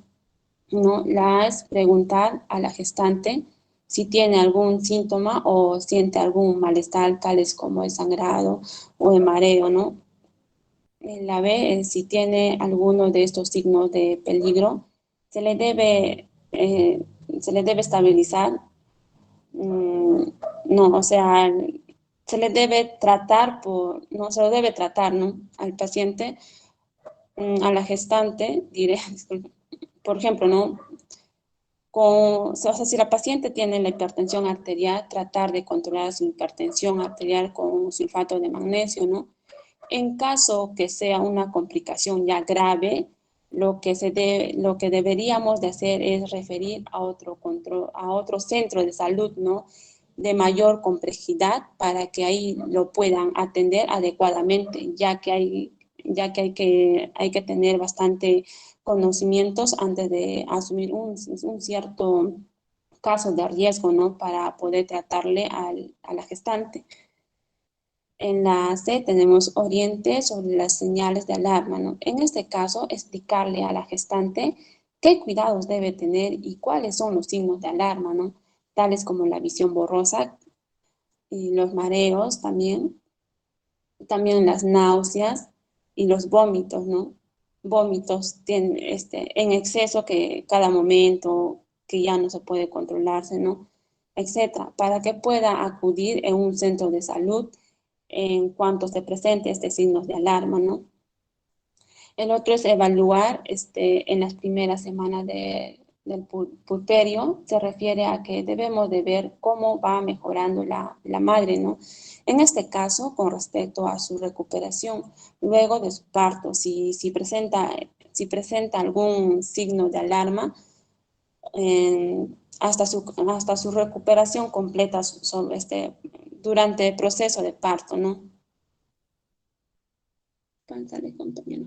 L: ¿no? Es preguntar a la gestante si tiene algún síntoma o siente algún malestar, tales como el sangrado o el mareo, ¿no? La B es si tiene alguno de estos signos de peligro, se le debe estabilizar, no, o sea, se le debe tratar se lo debe tratar, ¿no? Al paciente, a la gestante, diré, por ejemplo, ¿no? O sea, si la paciente tiene la hipertensión arterial, tratar de controlar su hipertensión arterial con sulfato de magnesio, ¿no? En caso que sea una complicación ya grave, lo que deberíamos de hacer es referir a otro centro de salud, ¿no? De mayor complejidad para que ahí lo puedan atender adecuadamente, ya que hay que tener bastante conocimientos antes de asumir un cierto caso de riesgo, ¿no? Para poder tratarle a la gestante. En la C tenemos oriente sobre las señales de alarma, ¿no? En este caso, explicarle a la gestante qué cuidados debe tener y cuáles son los signos de alarma, ¿no? Tales como la visión borrosa y los mareos también las náuseas y los vómitos, ¿no? Vómitos en exceso que cada momento, que ya no se puede controlarse, ¿no? Etcétera, para que pueda acudir en un centro de salud en cuanto se presente signos de alarma, ¿no? El otro es evaluar en las primeras semanas del puerperio, se refiere a que debemos de ver cómo va mejorando la madre, ¿no? En este caso, con respecto a su recuperación luego de su parto, si presenta algún signo de alarma, hasta su recuperación completa durante el proceso de parto, ¿no? Pásale, compañero.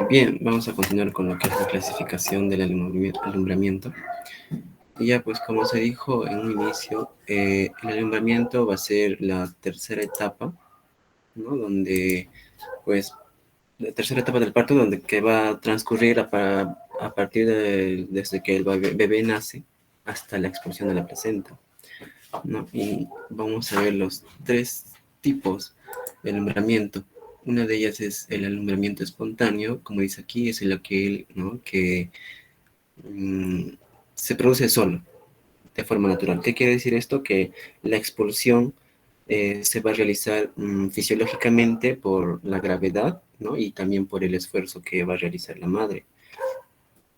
M: Bien, vamos a continuar con lo que es la clasificación del alumbramiento. Y ya, pues como se dijo en un inicio, el alumbramiento va a ser la tercera etapa, ¿no? Donde, pues, la tercera etapa del parto, que va a transcurrir a partir desde que el bebé nace hasta la expulsión de la placenta, ¿no? Y vamos a ver los tres tipos de alumbramiento. Una de ellas es el alumbramiento espontáneo, como dice aquí, es aquel, ¿no? que se produce solo, de forma natural. ¿Qué quiere decir esto? Que la expulsión se va a realizar fisiológicamente por la gravedad, ¿no? Y también por el esfuerzo que va a realizar la madre.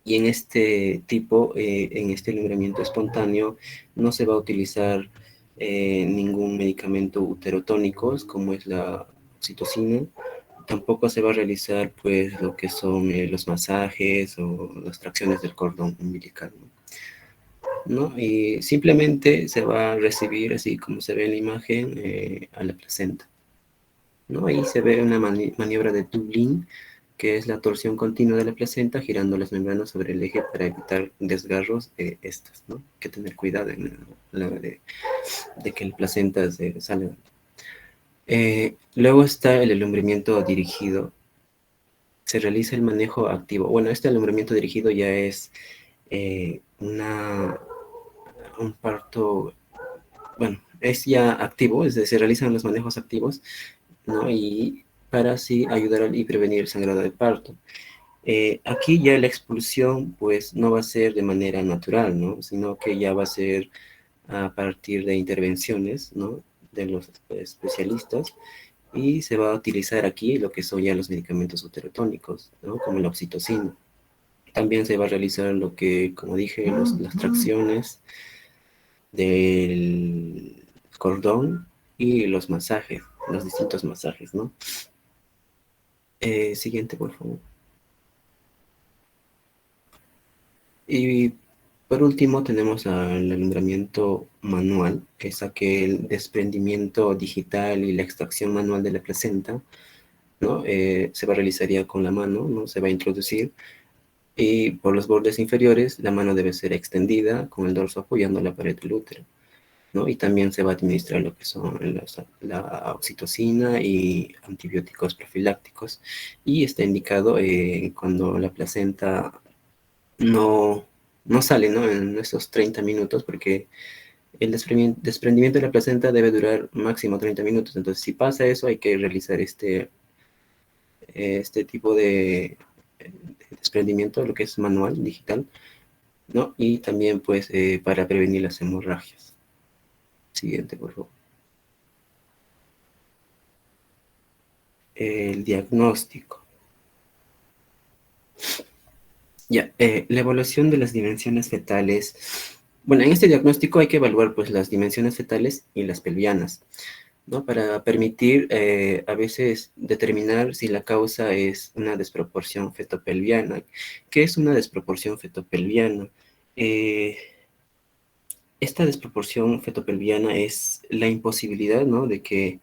M: Y en este tipo, en este alumbramiento espontáneo, no se va a utilizar ningún medicamento uterotónico, como es la oxitocina. Tampoco se va a realizar, pues, lo que son los masajes o las tracciones del cordón umbilical, ¿no? Y simplemente se va a recibir, así como se ve en la imagen, a la placenta, ¿no? Ahí se ve una maniobra de Dublin, que es la torsión continua de la placenta, girando las membranas sobre el eje para evitar desgarros de estas, ¿no? Hay que tener cuidado de que la placenta se salga. Luego está el alumbramiento dirigido. Se realiza el manejo activo. Bueno, este alumbramiento dirigido ya es un parto, bueno, es ya activo, es decir, se realizan los manejos activos, ¿no? Y para así ayudar y prevenir el sangrado de parto. Aquí ya la expulsión, pues, no va a ser de manera natural, ¿no? Sino que ya va a ser a partir de intervenciones, ¿no? De los especialistas, y se va a utilizar aquí lo que son ya los medicamentos uterotónicos, ¿no? Como la oxitocina. También se va a realizar lo que, como dije, las tracciones del cordón y los masajes, los distintos masajes, ¿no? Siguiente, por favor. Y por último tenemos el alumbramiento manual, que es aquel desprendimiento digital y la extracción manual de la placenta, ¿no? Se va a realizaría con la mano, ¿no? Se va a introducir, y por los bordes inferiores la mano debe ser extendida con el dorso apoyando la pared del útero, ¿no? Y también se va a administrar lo que son la oxitocina y antibióticos profilácticos, y está indicado cuando la placenta no sale, ¿no? En esos 30 minutos, porque el desprendimiento de la placenta debe durar máximo 30 minutos. Entonces, si pasa eso, hay que realizar este tipo de desprendimiento, lo que es manual, digital, ¿no? Y también, pues, para prevenir las hemorragias. Siguiente, por favor. El diagnóstico. Ya, la evaluación de las dimensiones fetales. Bueno, en este diagnóstico hay que evaluar, pues, las dimensiones fetales y las pelvianas, ¿no? Para permitir a veces determinar si la causa es una desproporción fetopelviana. ¿Qué es una desproporción fetopelviana? Esta desproporción fetopelviana es la imposibilidad, ¿no? de que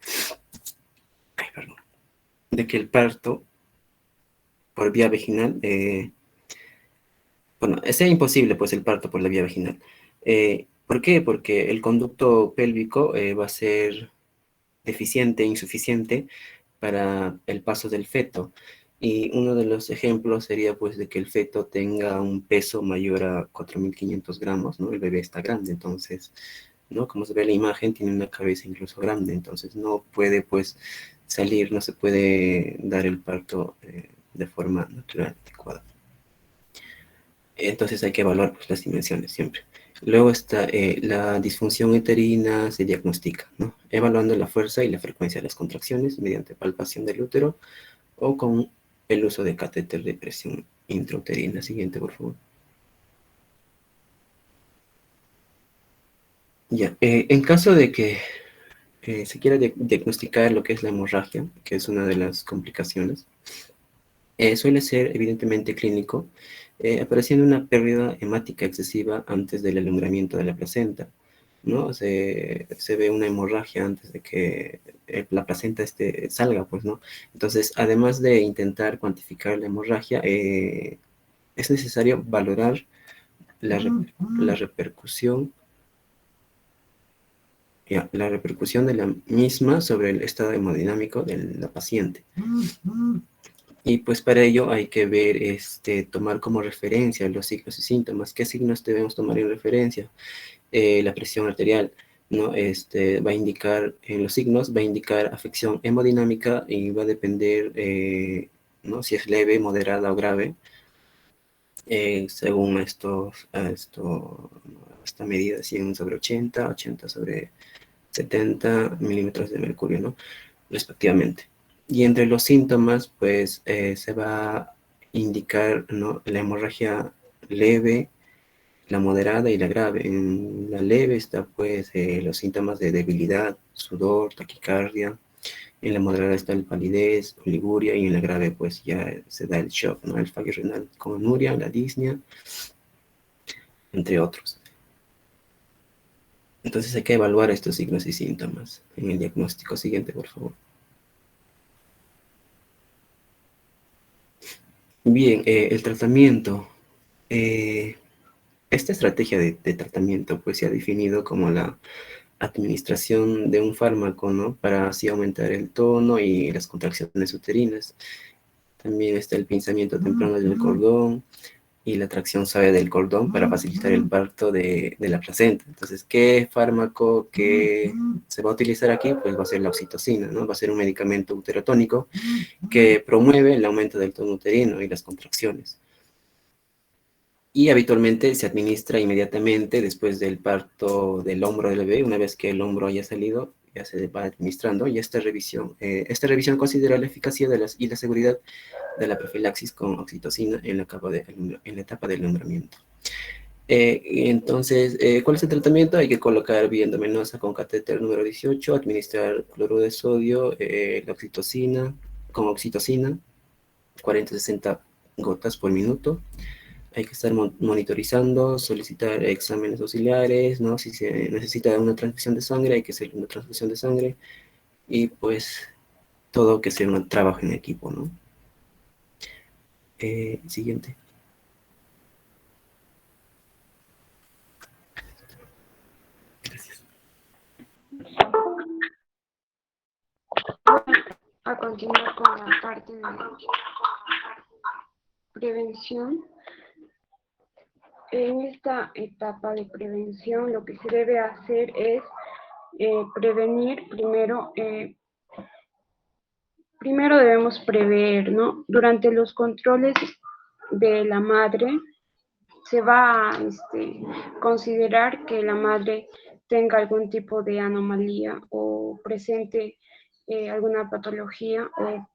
M: el parto por vía vaginal, bueno, sea imposible pues el parto por la vía vaginal. ¿Por qué? Porque el conducto pélvico va a ser deficiente, insuficiente para el paso del feto. Y uno de los ejemplos sería pues de que el feto tenga un peso mayor a 4.500 gramos, ¿no? El bebé está grande, entonces, ¿no? Como se ve en la imagen, tiene una cabeza incluso grande, entonces no puede pues salir, no se puede dar el parto de forma natural, adecuada. Entonces hay que evaluar pues, las dimensiones siempre. Luego está la disfunción uterina, se diagnostica, ¿no? Evaluando la fuerza y la frecuencia de las contracciones mediante palpación del útero o con el uso de catéter de presión intrauterina. Siguiente, por favor. Ya, en caso de que se quiera diagnosticar lo que es la hemorragia, que es una de las complicaciones, suele ser evidentemente clínico, apareciendo una pérdida hemática excesiva antes del alumbramiento de la placenta, ¿no? Se ve una hemorragia antes de que la placenta salga, pues, ¿no? Entonces, además de intentar cuantificar la hemorragia, es necesario valorar la repercusión de la misma sobre el estado hemodinámico de la paciente. Y pues para ello hay que ver, tomar como referencia los signos y síntomas. ¿Qué signos debemos tomar en referencia? La presión arterial, ¿no? Va a indicar, en los signos, va a indicar afección hemodinámica y va a depender, ¿no? Si es leve, moderada o grave, según esta medida, 100 sobre 80, 80 sobre 70 milímetros de mercurio, ¿no? Respectivamente. Y entre los síntomas, pues, se va a indicar, ¿no? La hemorragia leve, la moderada y la grave. En la leve está, pues, los síntomas de debilidad, sudor, taquicardia. En la moderada está el palidez, oliguria, y en la grave, pues, ya se da el shock, ¿no? El fallo renal con anuria, la disnea, entre otros. Entonces hay que evaluar estos signos y síntomas en el diagnóstico. Siguiente, por favor. Bien, el tratamiento. Esta estrategia de tratamiento pues se ha definido como la administración de un fármaco, ¿no? Para así aumentar el tono y las contracciones uterinas. También está el pinzamiento temprano del cordón y la tracción suave del cordón para facilitar el parto de la placenta. Entonces, ¿qué fármaco que se va a utilizar aquí? Pues va a ser la oxitocina, ¿no? Va a ser un medicamento uterotónico que promueve el aumento del tono uterino y las contracciones. Y habitualmente se administra inmediatamente después del parto del hombro del bebé. Una vez que el hombro haya salido, ya se va administrando. Y esta revisión considera la eficacia y la seguridad de la profilaxis con oxitocina en la etapa del alumbramiento. Entonces, ¿cuál es el tratamiento? Hay que colocar vía endovenosa con catéter número 18, administrar cloruro de sodio, la oxitocina, con oxitocina, 40-60 gotas por minuto. Hay que estar monitorizando, solicitar exámenes auxiliares, ¿no? Si se necesita una transfusión de sangre, hay que hacer una transfusión de sangre. Y pues todo que sea un trabajo en equipo, ¿no? Siguiente. Gracias.
I: A continuar con la parte de prevención. En esta etapa de prevención lo que se debe hacer es prevenir primero. Primero debemos prever, ¿no? Durante los controles de la madre se va a considerar que la madre tenga algún tipo de anomalía o presente alguna patología o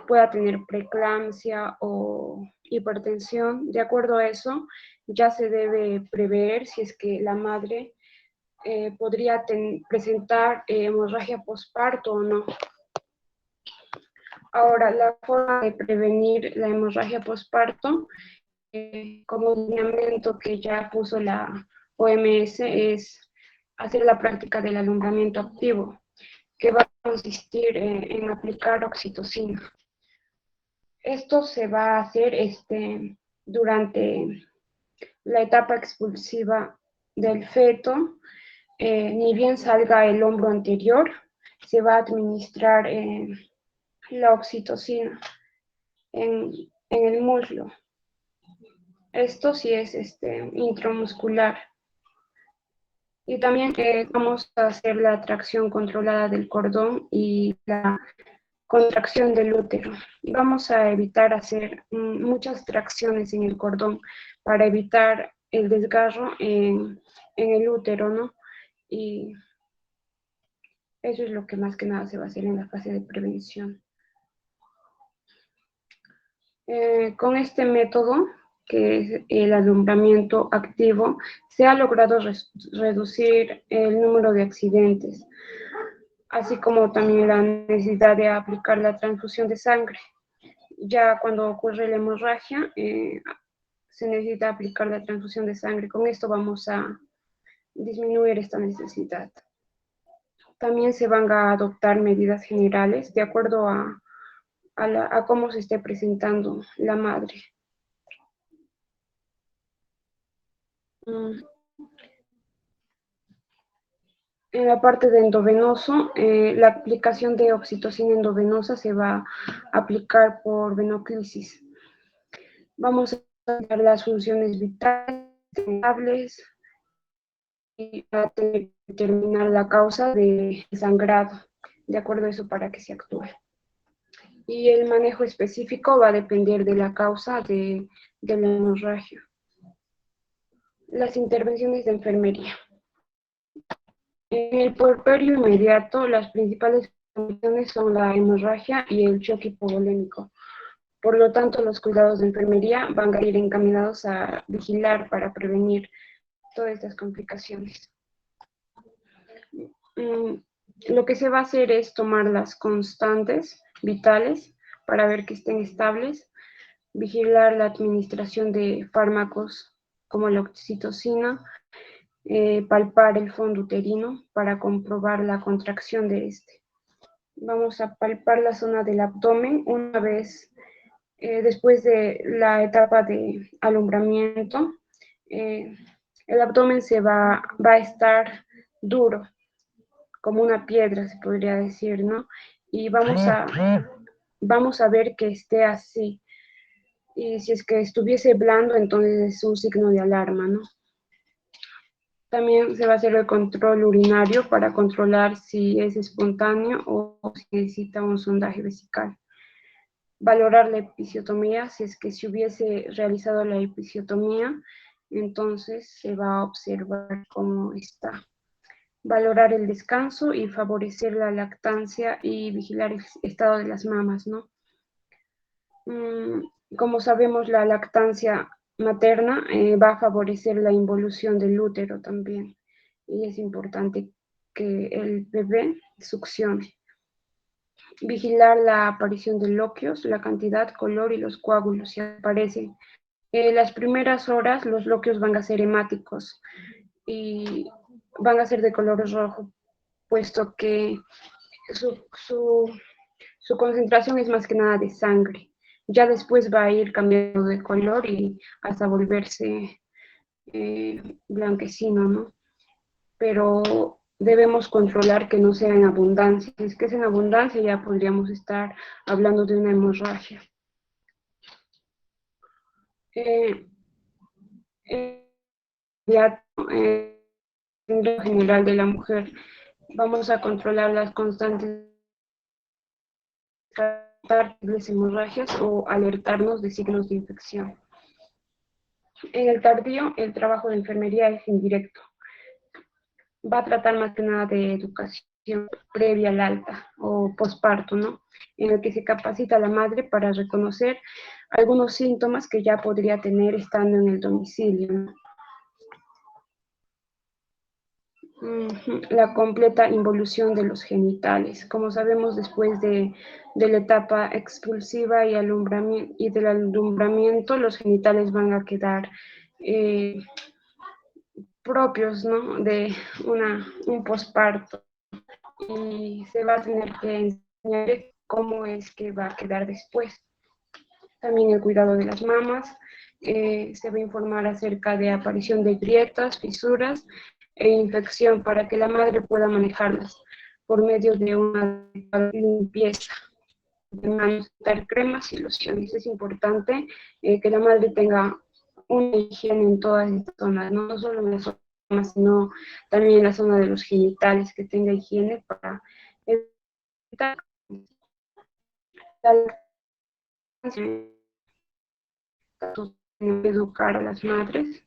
I: pueda tener preeclampsia o hipertensión. De acuerdo a eso, ya se debe prever si es que la madre podría presentar hemorragia posparto o no. Ahora, la forma de prevenir la hemorragia posparto, como lineamiento que ya puso la OMS, es hacer la práctica del alumbramiento activo, que va a consistir en aplicar oxitocina. Esto se va a hacer durante la etapa expulsiva del feto, ni bien salga el hombro anterior, se va a administrar la oxitocina en el muslo. Esto sí es intramuscular. Y también vamos a hacer la tracción controlada del cordón y la contracción del útero. Y vamos a evitar hacer muchas tracciones en el cordón para evitar el desgarro en el útero, ¿no? Y eso es lo que más que nada se va a hacer en la fase de prevención. Con este método, que es el alumbramiento activo, se ha logrado reducir el número de accidentes, así como también la necesidad de aplicar la transfusión de sangre. Ya cuando ocurre la hemorragia, se necesita aplicar la transfusión de sangre. Con esto vamos a disminuir esta necesidad. También se van a adoptar medidas generales de acuerdo a cómo se esté presentando la madre. En la parte de endovenoso, la aplicación de oxitocina endovenosa se va a aplicar por venoclisis. Vamos a dar las funciones vitales y a determinar la causa de sangrado, de acuerdo a eso para que se actúe. Y el manejo específico va a depender de la causa de la hemorragia. Las intervenciones de enfermería. En el puerperio inmediato, las principales condiciones son la hemorragia y el shock hipovolémico. Por lo tanto, los cuidados de enfermería van a ir encaminados a vigilar para prevenir todas estas complicaciones. Lo que se va a hacer es tomar las constantes vitales para ver que estén estables, vigilar la administración de fármacos como la oxitocina, palpar el fondo uterino para comprobar la contracción de este. Vamos a palpar la zona del abdomen una vez después de la etapa de alumbramiento. El abdomen va a estar duro, como una piedra se podría decir, ¿no? Y vamos a ver que esté así. Y si es que estuviese blando, entonces es un signo de alarma, ¿no? También se va a hacer el control urinario para controlar si es espontáneo o si necesita un sondaje vesical. Valorar la episiotomía, si es que se hubiese realizado la episiotomía, entonces se va a observar cómo está. Valorar el descanso y favorecer la lactancia y vigilar el estado de las mamas, ¿no? Como sabemos, la lactancia materna va a favorecer la involución del útero también, y es importante que el bebé succione. Vigilar la aparición de loquios, la cantidad, color y los coágulos si aparecen. Las primeras horas los loquios van a ser hemáticos y van a ser de color rojo, puesto que su concentración es más que nada de sangre. Ya después va a ir cambiando de color y hasta volverse blanquecino, ¿no? Pero debemos controlar que no sea en abundancia. Si es que es en abundancia, ya podríamos estar hablando de una hemorragia. En general de la mujer, vamos a controlar las constantes hemorragias o alertarnos de signos de infección. En el tardío, el trabajo de enfermería es indirecto. Va a tratar más que nada de educación previa al alta o posparto, ¿no? En el que se capacita a la madre para reconocer algunos síntomas que ya podría tener estando en el domicilio, ¿no? la completa involución de los genitales. Como sabemos, después de la etapa expulsiva y del alumbramiento, los genitales van a quedar propios, ¿no?, de un posparto, y se va a tener que enseñar cómo es que va a quedar después. También el cuidado de las mamas, se va a informar acerca de aparición de grietas, fisuras e infección para que la madre pueda manejarlas por medio de una limpieza de manos, dar cremas y lociones. Es importante que la madre tenga una higiene en todas estas zonas, no solo en la zona, sino también en la zona de los genitales, que tenga higiene para evitar educar a las madres,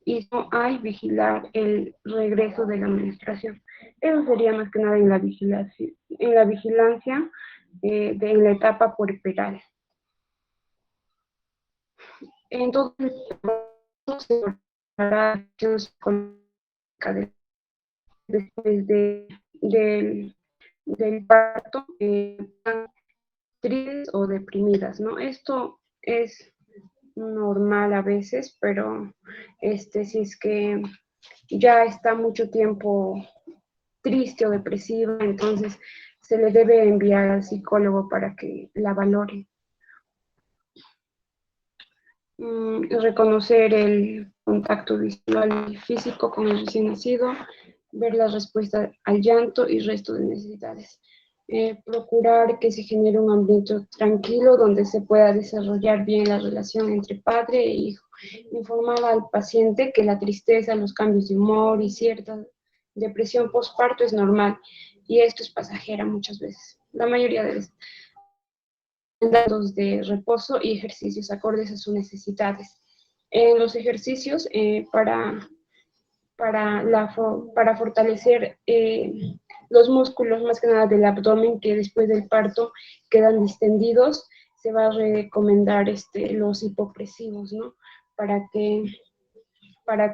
I: y no hay vigilar el regreso de la menstruación. Eso sería más que nada en la vigilancia de la etapa puerperal. Entonces, se hará acción psicológica después del parto, tristes o deprimidas, ¿no? Esto es normal a veces, pero si es que ya está mucho tiempo triste o depresiva, entonces se le debe enviar al psicólogo para que la valore. Reconocer el contacto visual y físico con el recién nacido, ver la respuesta al llanto y resto de necesidades. Procurar que se genere un ambiente tranquilo donde se pueda desarrollar bien la relación entre padre e hijo. Informar al paciente que la tristeza, los cambios de humor y cierta depresión postparto es normal, y esto es pasajera muchas veces, la mayoría de veces. Datos de reposo y ejercicios acordes a sus necesidades. Los ejercicios para fortalecer los músculos, más que nada del abdomen, que después del parto quedan distendidos, se va a recomendar los hipopresivos, ¿no? Para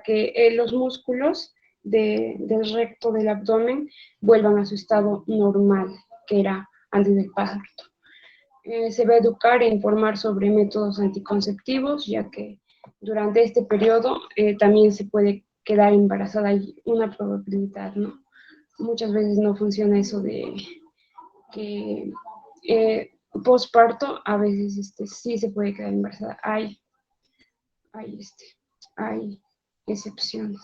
I: que los músculos del recto del abdomen vuelvan a su estado normal, que era antes del parto. Se va a educar e informar sobre métodos anticonceptivos, ya que durante este periodo también se puede quedar embarazada. Hay una probabilidad, ¿no? Muchas veces no funciona eso de que postparto, a veces sí se puede quedar embarazada. Hay excepciones.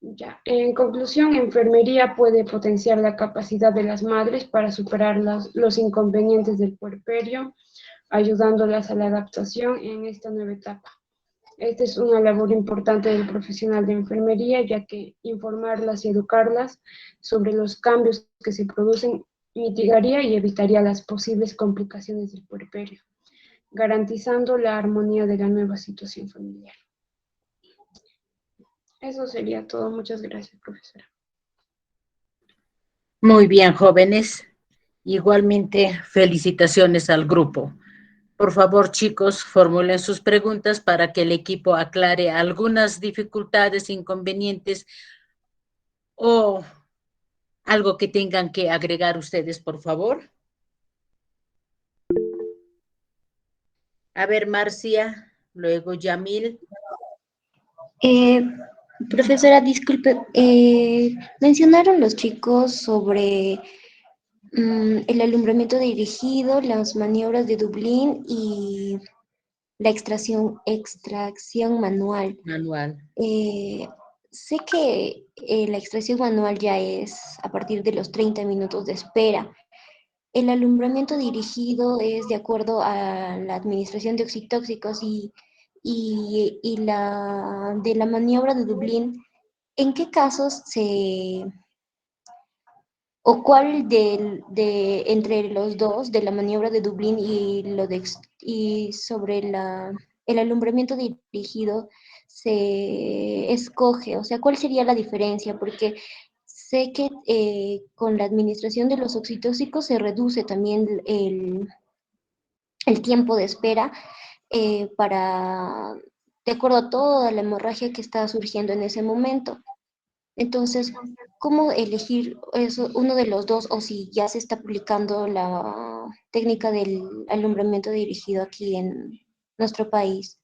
I: Ya. En conclusión, enfermería puede potenciar la capacidad de las madres para superar los inconvenientes del puerperio, ayudándolas a la adaptación en esta nueva etapa. Esta es una labor importante del profesional de enfermería, ya que informarlas y educarlas sobre los cambios que se producen mitigaría y evitaría las posibles complicaciones del puerperio, garantizando la armonía de la nueva situación familiar. Eso sería todo. Muchas gracias, profesora.
D: Muy bien, jóvenes. Igualmente, felicitaciones al grupo. Por favor, chicos, formulen sus preguntas para que el equipo aclare algunas dificultades, inconvenientes o algo que tengan que agregar ustedes, por favor. A ver, Marcia, luego Yamil.
F: Profesora, disculpe, mencionaron los chicos sobre el alumbramiento dirigido, las maniobras de Dublín y la extracción manual. Sé que la extracción manual ya es a partir de los 30 minutos de espera. El alumbramiento dirigido es de acuerdo a la administración de oxitóxicos y la de la maniobra de Dublín. ¿En qué casos o cuál entre los dos, de la maniobra de Dublín y sobre el alumbramiento dirigido, se escoge? O sea, ¿cuál sería la diferencia? Porque sé que con la administración de los oxitóxicos se reduce también el tiempo de espera de acuerdo a toda la hemorragia que está surgiendo en ese momento. Entonces, ¿cómo elegir uno de los dos o si ya se está aplicando la técnica del alumbramiento dirigido aquí en nuestro país?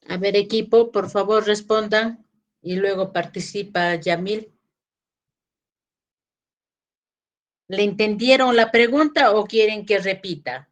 D: A ver, equipo, por favor respondan y luego participa Yamil. ¿Le entendieron la pregunta o quieren que repita?